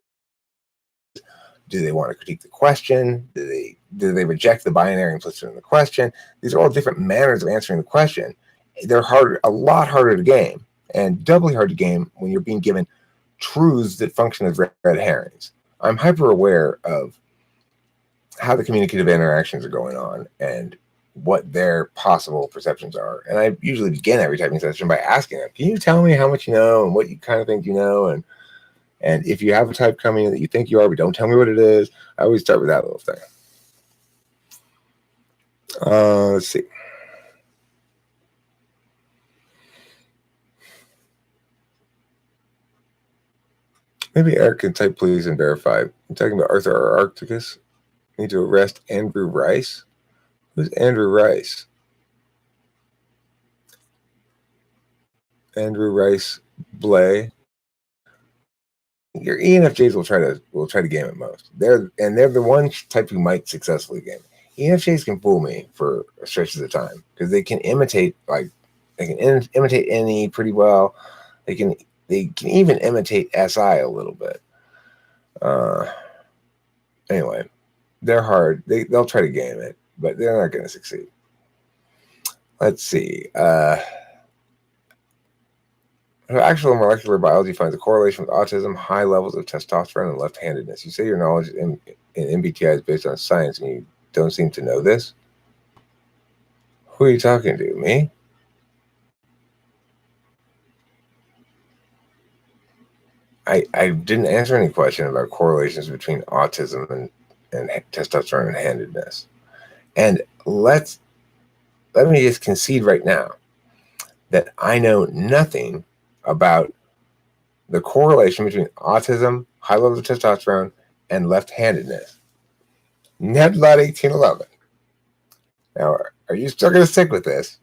is? Do they want to critique the question? Do they reject the binary implicit in the question? These are all different manners of answering the question. They're a lot harder to game, and doubly hard to game when you're being given truths that function as red herrings. I'm hyper aware of how the communicative interactions are going on and what their possible perceptions are. And I usually begin every typing session by asking them, can you tell me how much you know and what you kind of think you know? And if you have a type coming in that you think you are, but don't tell me what it is, I always start with that little thing. Let's see. Maybe Eric can type please and verify. I'm talking about Arthur Arcticus. Need to arrest Andrew Rice. Who's Andrew Rice? Andrew Rice Blay. Your ENFJs will try to game it most. They're the one type who might successfully game it. ENFJs can fool me for stretches of time because they can imitate imitate NE pretty well. They can even imitate SI a little bit. Anyway, they're hard. They'll try to game it, but they're not going to succeed. Let's see. Actual molecular biology finds a correlation with autism, high levels of testosterone, and left-handedness. You say your knowledge in MBTI is based on science, and you don't seem to know this? Who are you talking to? Me? I didn't answer any question about correlations between autism and testosterone and handedness. And let me just concede right now that I know nothing about the correlation between autism, high levels of testosterone, and left-handedness. Nebula 1811. Now, are you still going to stick with this?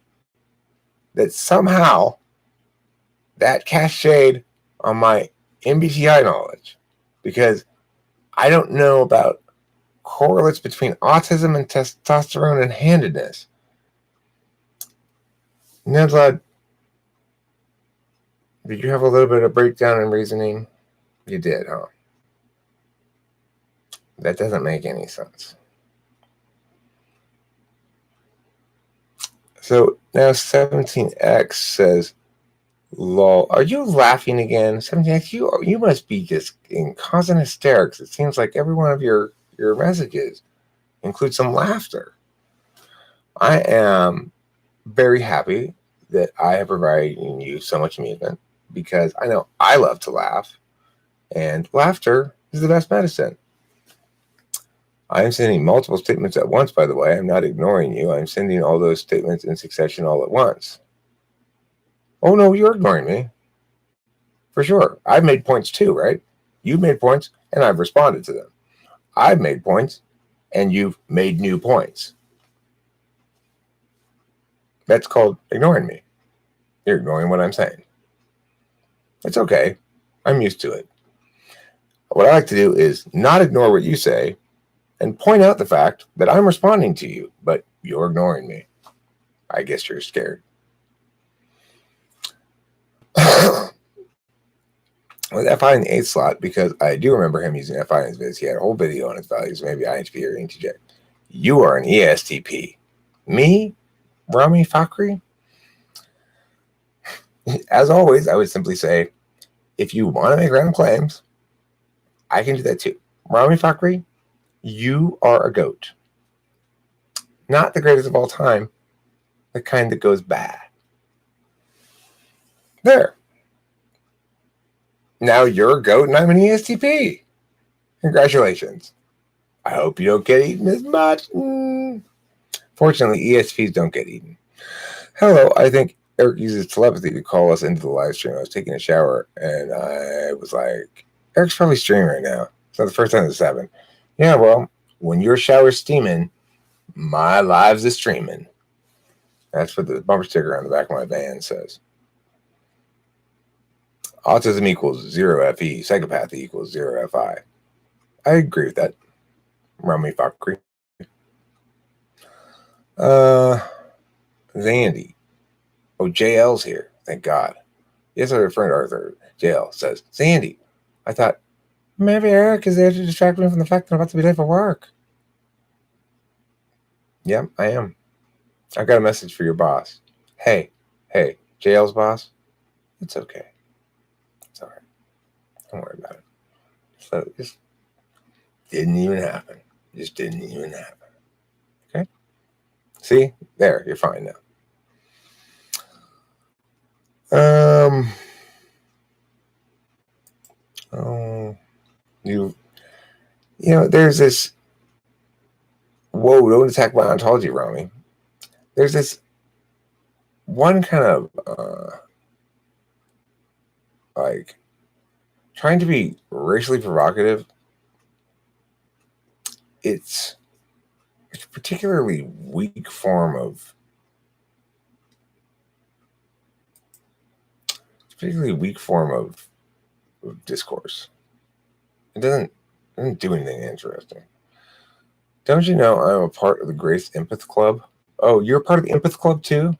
That somehow that casts shade on my MBTI knowledge, because I don't know about correlates between autism and testosterone and handedness. Nebula, did you have a little bit of breakdown in reasoning? You did, huh? That doesn't make any sense. So now 17X says, lol, are you laughing again? 17X, you must be just in constant hysterics. It seems like every one of your messages includes some laughter. I am very happy that I have provided you so much amusement, because I know I love to laugh, and laughter is the best medicine. I am sending multiple statements at once, by the way. I'm not ignoring you. I'm sending all those statements in succession all at once. Oh, no, you're ignoring me. For sure. I've made points too, right? You've made points, and I've responded to them. I've made points, and you've made new points. That's called ignoring me. You're ignoring what I'm saying. It's okay. I'm used to it. What I like to do is not ignore what you say and point out the fact that I'm responding to you, but you're ignoring me. I guess you're scared. With FI in the 8th slot, because I do remember him using FI in his vids. He had a whole video on his values, maybe INTP or ENTJ. You are an ESTP. Me? Rami Fakhri? As always, I would simply say, if you want to make random claims, I can do that too. Rami Fakhri, you are a goat. Not the greatest of all time, the kind that goes bad. There. Now you're a goat and I'm an ESTP. Congratulations. I hope you don't get eaten as much. Fortunately, ESTPs don't get eaten. Hello, I think Eric uses telepathy to call us into the live stream. I was taking a shower and I was like, Eric's probably streaming right now. It's not the first time this happened. Yeah, well, when your shower's steaming, my lives is streaming. That's what the bumper sticker on the back of my van says. Autism equals 0 FE. Psychopathy equals 0 FI. I agree with that. Rummy fuckery. Zandy. Oh, JL's here. Thank God. Yes, I referred to Arthur. JL says, Zandy. I thought, maybe Eric is there to distract me from the fact that I'm about to be late for work. Yeah, I am. I got a message for your boss. Hey, JL's boss. It's okay. It's all right. Don't worry about it. So it just didn't even happen. Just didn't even happen. Okay? See? There, you're fine now. There's this. Whoa! Don't attack my ontology, Rami. There's this one kind of like trying to be racially provocative. It's a particularly weak form of discourse. It doesn't do anything interesting. Don't you know I'm a part of the Grace Empath Club? Oh, you're a part of the Empath Club too?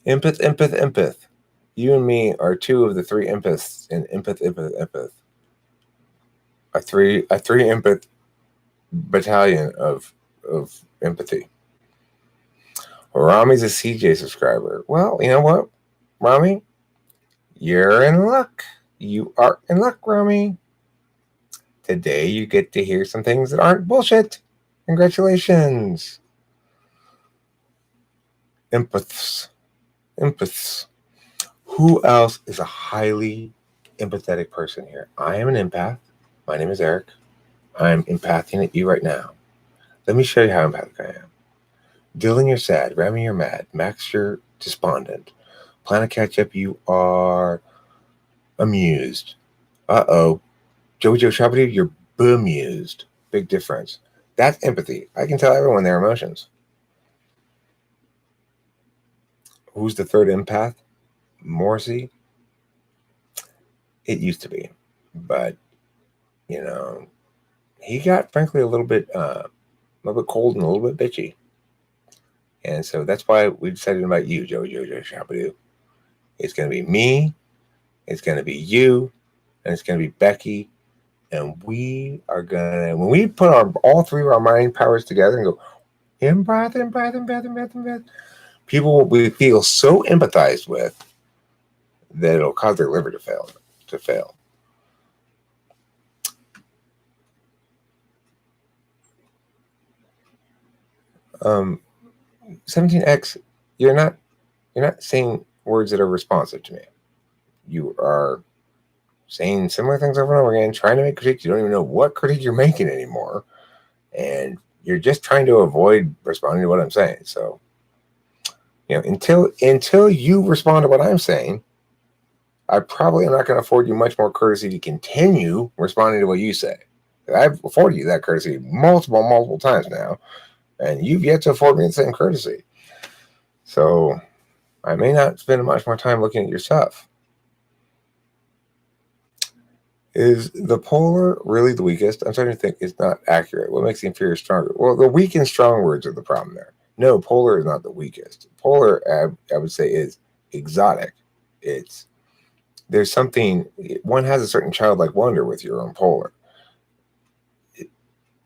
Empath. You and me are two of the three empaths in Empath. A three empath battalion of empathy. Rami's a CJ subscriber. Well, you know what, Rami? You're in luck. You are in luck, Rami. Today you get to hear some things that aren't bullshit. Congratulations. Empaths. Who else is a highly empathetic person here? I am an empath. My name is Eric. I'm empathing at you right now. Let me show you how empathic I am. Dylan, you're sad. Rami, you're mad. Max, you're despondent. Planet Ketchup, you are amused. Uh-oh. Jojo Shabadoo, you're bemused. Big difference. That's empathy. I can tell everyone their emotions. Who's the third empath? Morrissey? It used to be. But, he got, frankly, a little bit cold and a little bit bitchy. And so that's why we decided to invite you, Jojo Shabadoo. It's going to be me, it's going to be you, and it's going to be Becky. And we are going to, when we put all three of our mind powers together and go, empath, people will feel so empathized with that it'll cause their liver to fail. 17X, you're not saying words that are responsive to me. You are saying similar things over and over again, trying to make critiques. You don't even know what critique you're making anymore. And you're just trying to avoid responding to what I'm saying. So, until you respond to what I'm saying, I probably am not going to afford you much more courtesy to continue responding to what you say. I've afforded you that courtesy multiple times now, and you've yet to afford me the same courtesy. So I may not spend much more time looking at your stuff. Is the polar really the weakest? I'm starting to think it's not accurate. What makes the inferior stronger? Well, the weak and strong words are the problem there. No, polar is not the weakest. Polar, I would say, is exotic. There's something, one has a certain childlike wonder with your own polar.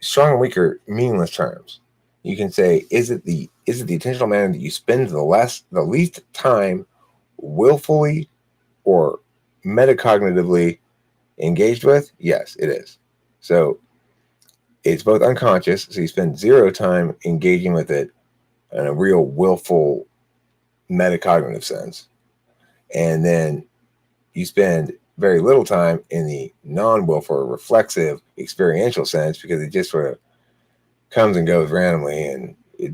Strong and weak are meaningless terms. You can say, is it the attentional manner that you spend the least time willfully or metacognitively engaged with? Yes, it is. So it's both unconscious, so you spend 0 time engaging with it in a real willful metacognitive sense. And then you spend very little time in the non-willful or reflexive experiential sense because it just sort of comes and goes randomly, and it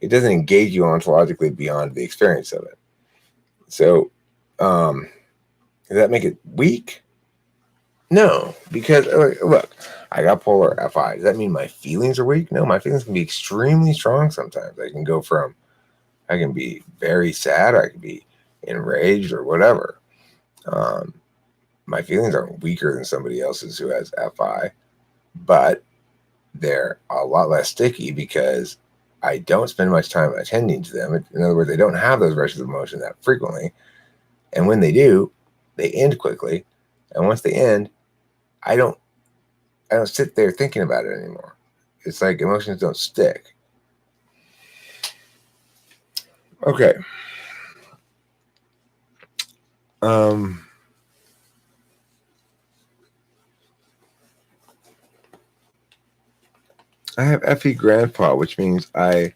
it doesn't engage you ontologically beyond the experience of it. So, does that make it weak? No, because look, I got polar FI. Does that mean my feelings are weak? No, my feelings can be extremely strong sometimes. I can be very sad, or I can be enraged, or whatever. My feelings aren't weaker than somebody else's who has FI, but they're a lot less sticky because I don't spend much time attending to them. In other words, they don't have those rushes of emotion that frequently. And when they do, they end quickly. And once they end, I don't sit there thinking about it anymore. It's like emotions don't stick. Okay. I have FE grandpa, which means I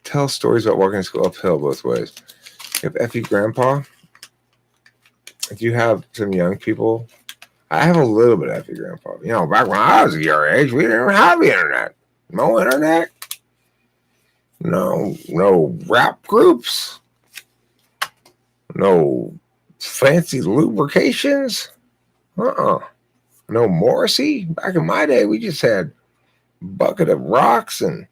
tell stories about walking to school uphill both ways. You have FE grandpa. If you have some young people, I have a little bit of FE grandpa. You know, back when I was your age, we didn't have the internet. No internet. No rap groups. No fancy lubrications. No Morrissey. Back in my day, we just had a bucket of rocks and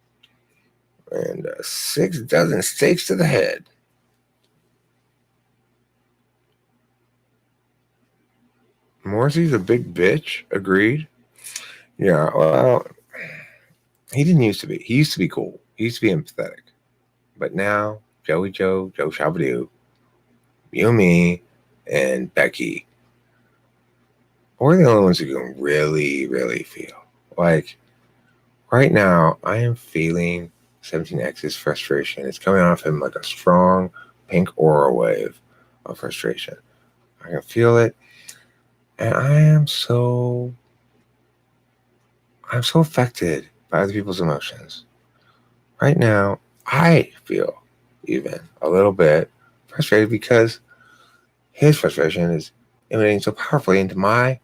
6 dozen steaks to the head. Morrissey's a big bitch. Agreed. Yeah, well, he didn't used to be. He used to be cool. He used to be empathetic. But now, Joey Joe Shabadoo, you, me, and Becky, we're the only ones who can really, really feel. Like, right now, I am feeling 17X's frustration. It's coming off him like a strong pink aura wave of frustration. I can feel it. And I'm so affected by other people's emotions. Right now, I feel even a little bit frustrated because his frustration is emanating so powerfully into my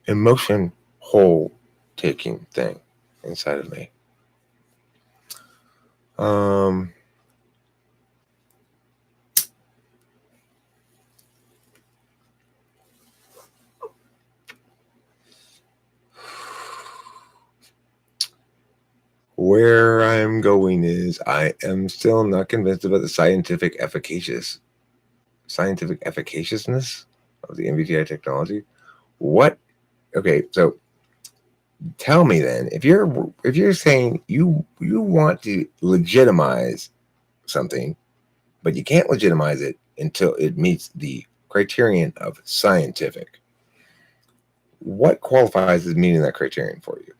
emotion whole taking thing inside of me. Where I'm going is I am still not convinced about the scientific efficaciousness of the MBTI technology. What? Okay, so tell me then, if you're saying you want to legitimize something, but you can't legitimize it until it meets the criterion of scientific, what qualifies as meeting that criterion for you?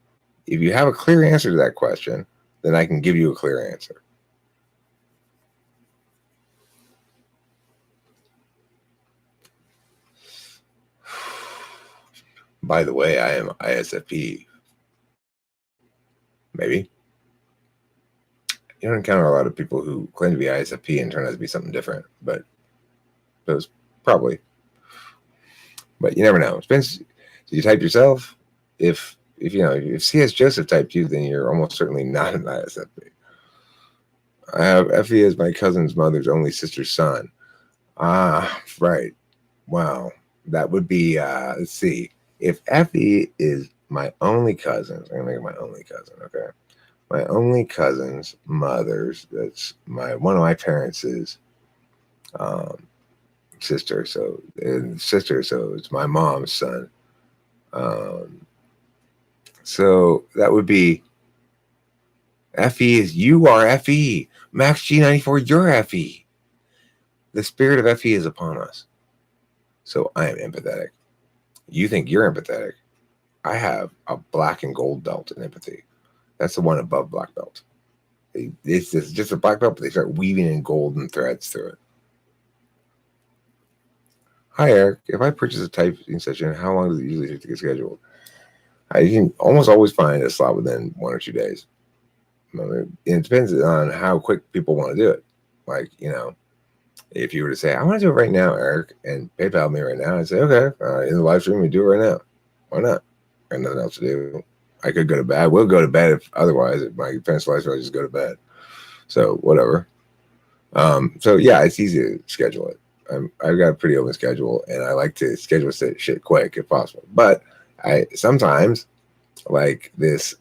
If you have a clear answer to that question, then I can give you a clear answer. By the way, I am ISFP. Maybe. You don't encounter a lot of people who claim to be ISFP and turn out to be something different, but those probably. But you never know. It depends. Did you type yourself? If C.S. Joseph typed you, then you're almost certainly not an ISFP. I have Effie as my cousin's mother's only sister's son. Ah, right. Wow. That would be, let's see. If Effie is my only cousin, I'm going to make it my only cousin, okay? My only cousin's mother's, that's one of my parents' sister. So it's my mom's son. So that would be FE is you are FE. Max G94, you're FE. The spirit of FE is upon us. So I am empathetic. You think you're empathetic. I have a black and gold belt in empathy. That's the one above black belt. It's just a black belt, but they start weaving in golden threads through it. Hi, Eric. If I purchase a typing session, how long does it usually take to get scheduled? I can almost always find a slot within 1 or 2 days. It depends on how quick people want to do it. Like, if you were to say, I want to do it right now, Eric, and PayPal me right now, I'd say, okay, in the live stream, we do it right now. Why not? I got nothing else to do. I could go to bed. I will go to bed if otherwise. If my parents' lifestyle, I just go to bed. So whatever. So yeah, it's easy to schedule it. I've got a pretty open schedule, and I like to schedule shit quick if possible. But I sometimes, like this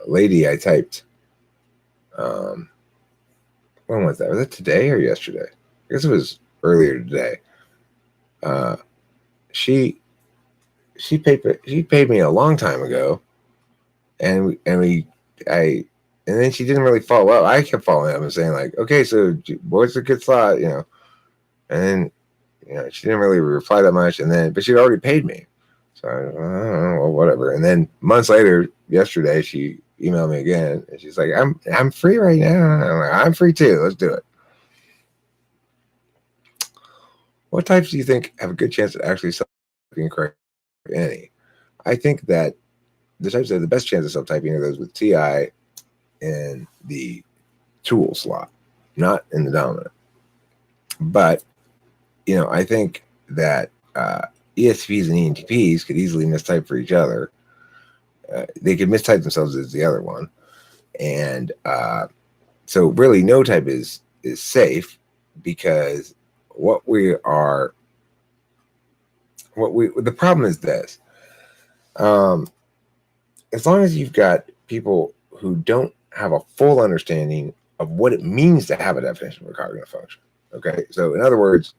lady I typed. When was that? Was it today or yesterday? I guess it was earlier today. She paid me a long time ago, and then she didn't really follow up. I kept following up and saying like, okay, so what's a good slot, and then she didn't really reply that much, but she'd already paid me, so I don't know, well, whatever. And then months later, yesterday, she emailed me again, and she's like, I'm free right now. I'm like, I'm free too. Let's do it. What types do you think have a good chance of actually self-typing correctly? Any? I think that the types that have the best chance of self-typing are those with TI in the tool slot, not in the dominant. But I think that ESTPs and ENTPs could easily mistype for each other. They could mistype themselves as the other one, and so really no type is safe, because the problem is this. As long as you've got people who don't have a full understanding of what it means to have a definition of a cognitive function. Okay, so in other words,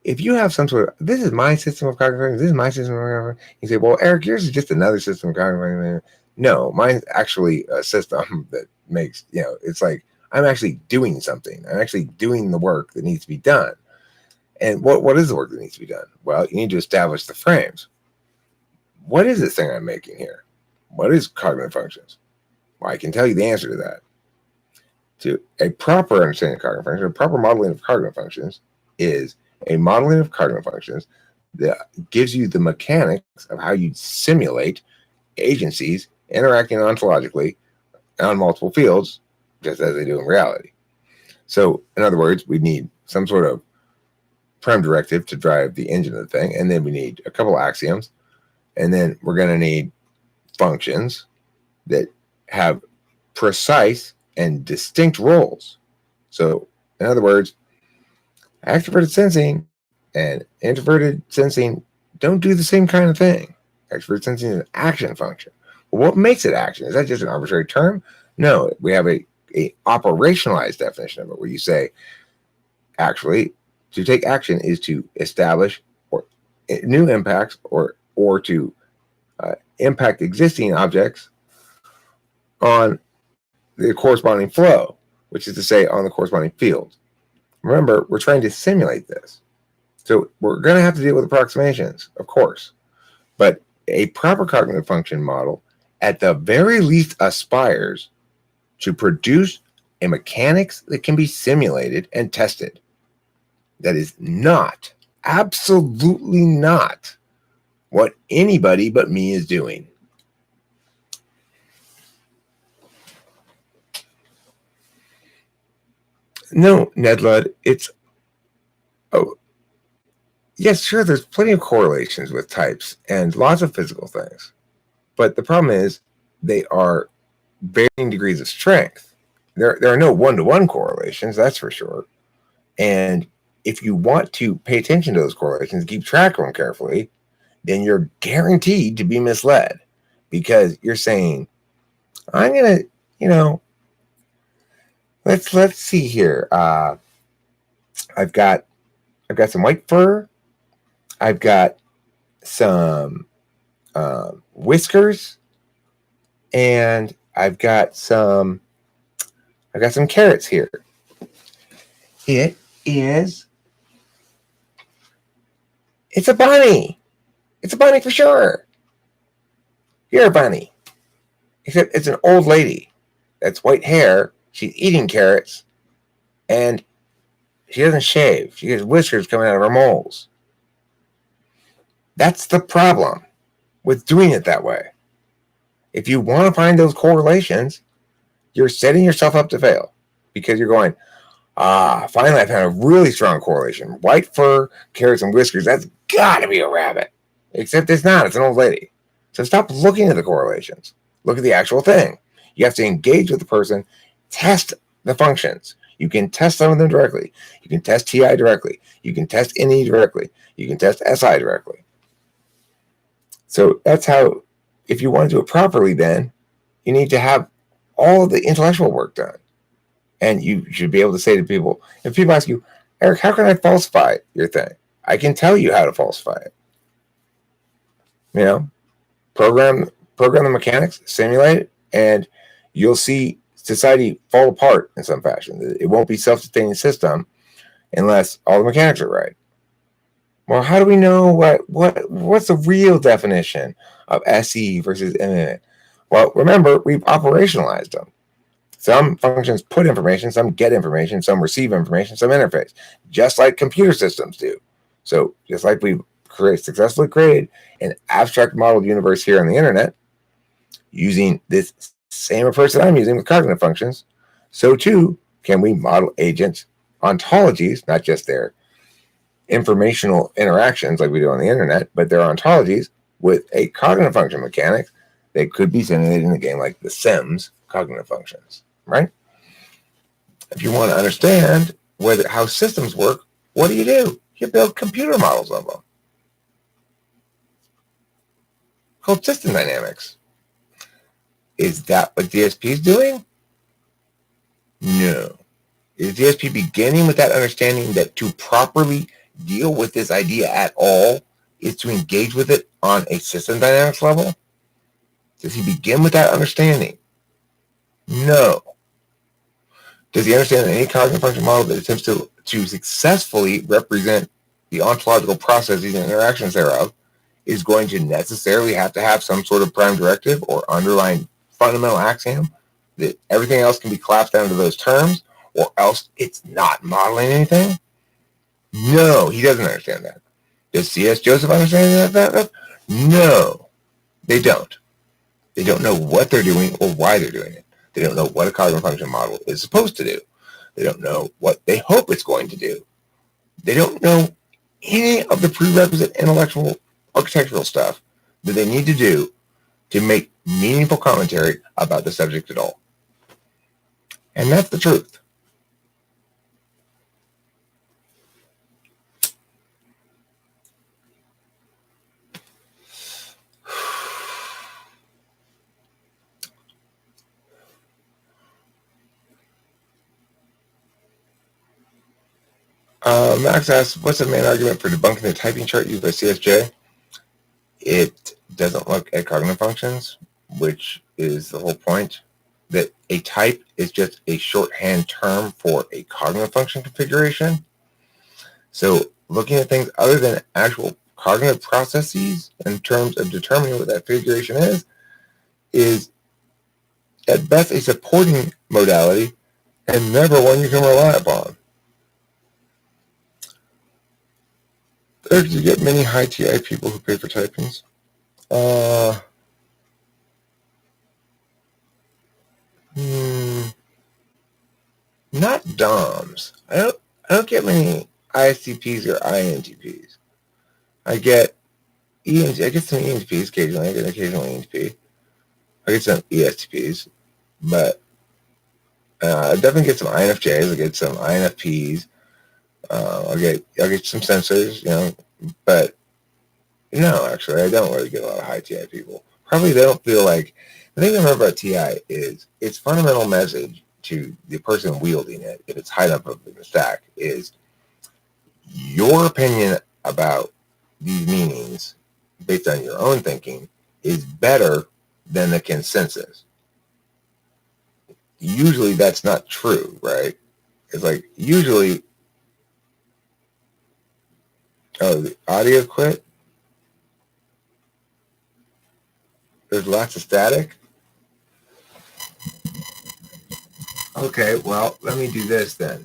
if you have some sort of, this is my system of cognitive functions, this is my system of cognitive functions, you say, well, Eric, yours is just another system of cognitive functions. No, mine's actually a system that makes, it's like I'm actually doing something. I'm actually doing the work that needs to be done. And what is the work that needs to be done? Well, you need to establish the frames. What is this thing I'm making here? What is cognitive functions? Well, I can tell you the answer to that. To a proper understanding of cognitive functions, a proper modeling of cognitive functions is a modeling of cognitive functions that gives you the mechanics of how you simulate agencies interacting ontologically on multiple fields, just as they do in reality. So, in other words, we need some sort of prime directive to drive the engine of the thing, and then we need a couple axioms, and then we're going to need functions that have precise and distinct roles. So, in other words, extroverted sensing and introverted sensing don't do the same kind of thing. Extroverted sensing is an action function. Well, what makes it action? Is that just an arbitrary term? No, we have a operationalized definition of it, where you say, actually, to take action is to establish new impacts or to impact existing objects on the corresponding flow, which is to say on the corresponding field. Remember, we're trying to simulate this. So we're going to have to deal with approximations, of course. But a proper cognitive function model, at the very least, aspires to produce a mechanics that can be simulated and tested. That is not, absolutely not, what anybody but me is doing. No, Ned Ludd, yes, sure, there's plenty of correlations with types and lots of physical things. But the problem is they are varying degrees of strength. There are no one-to-one correlations, that's for sure. And if you want to pay attention to those correlations, keep track of them carefully, then you're guaranteed to be misled, because you're saying, I'm going to, let's see here. I've got some white fur. I've got some whiskers, and I've got some carrots here. It's a bunny. It's a bunny for sure. You're a bunny. Except it's an old lady. That's white hair. She's eating carrots, and she doesn't shave. She has whiskers coming out of her moles. That's the problem with doing it that way. If you want to find those correlations, you're setting yourself up to fail, because you're going, finally I found a really strong correlation. White fur, carrots, and whiskers, that's got to be a rabbit. Except it's not. It's an old lady. So stop looking at the correlations. Look at the actual thing. You have to engage with the person, test the functions. You can test some of them directly. You can test TI directly. You can test NE directly. You can test SI directly. So that's how, if you want to do it properly, then you need to have all of the intellectual work done. And you should be able to say to people, if people ask you, Eric, how can I falsify your thing? I can tell you how to falsify it. You know, program the mechanics, simulate it, and you'll see society fall apart in some fashion. It won't be self-sustaining system unless all the mechanics are right. Well, how do we know what's the real definition of SE versus MN? Well, remember, we've operationalized them. Some functions put information, some get information, some receive information, some interface, just like computer systems do. So just like we've successfully created an abstract modeled universe here on the internet, using this same approach that I'm using with cognitive functions, so too can we model agents, ontologies, not just their informational interactions like we do on the internet, but their ontologies with a cognitive function mechanics that could be simulated in a game like The Sims cognitive functions, right? If you want to understand how systems work, what do? You build computer models of them called system dynamics. Is that what DSP is doing? No. Is DSP beginning with that understanding that to properly deal with this idea at all is to engage with it on a system dynamics level? Does he begin with that understanding? No. Does he understand that any cognitive function model that attempts to successfully represent the ontological processes and interactions thereof is going to necessarily have to have some sort of prime directive or underlying fundamental axiom that everything else can be collapsed down to those terms, or else it's not modeling anything? No, he doesn't understand that. Does C.S. Joseph understand that? No, they don't. They don't know what they're doing or why they're doing it. They don't know what a cognitive function model is supposed to do. They don't know what they hope it's going to do. They don't know any of the prerequisite intellectual architectural stuff that they need to do to make meaningful commentary about the subject at all. And that's the truth. Max asks, what's the main argument for debunking the typing chart used by CSJ? It doesn't look at cognitive functions, which is the whole point. That a type is just a shorthand term for a cognitive function configuration. So looking at things other than actual cognitive processes in terms of determining what that configuration is at best a supporting modality and never one you can rely upon. Do you get many high TI people who pay for typings? Not DOMs. I don't get many ISTPs or INTPs. I get I get some ENTPs occasionally. I get an occasional ENTP. I get some ESTPs, but I definitely get some INFJs. I get some INFPs. I'll get some sensors, but no, actually, I don't really get a lot of high TI people. Probably they don't feel like, the thing I remember about TI is its fundamental message to the person wielding it, if it's high up in the stack, is your opinion about these meanings based on your own thinking is better than the consensus. Usually that's not true, right? It's like usually, oh, the audio quit? There's lots of static? Okay, well, let me do this then.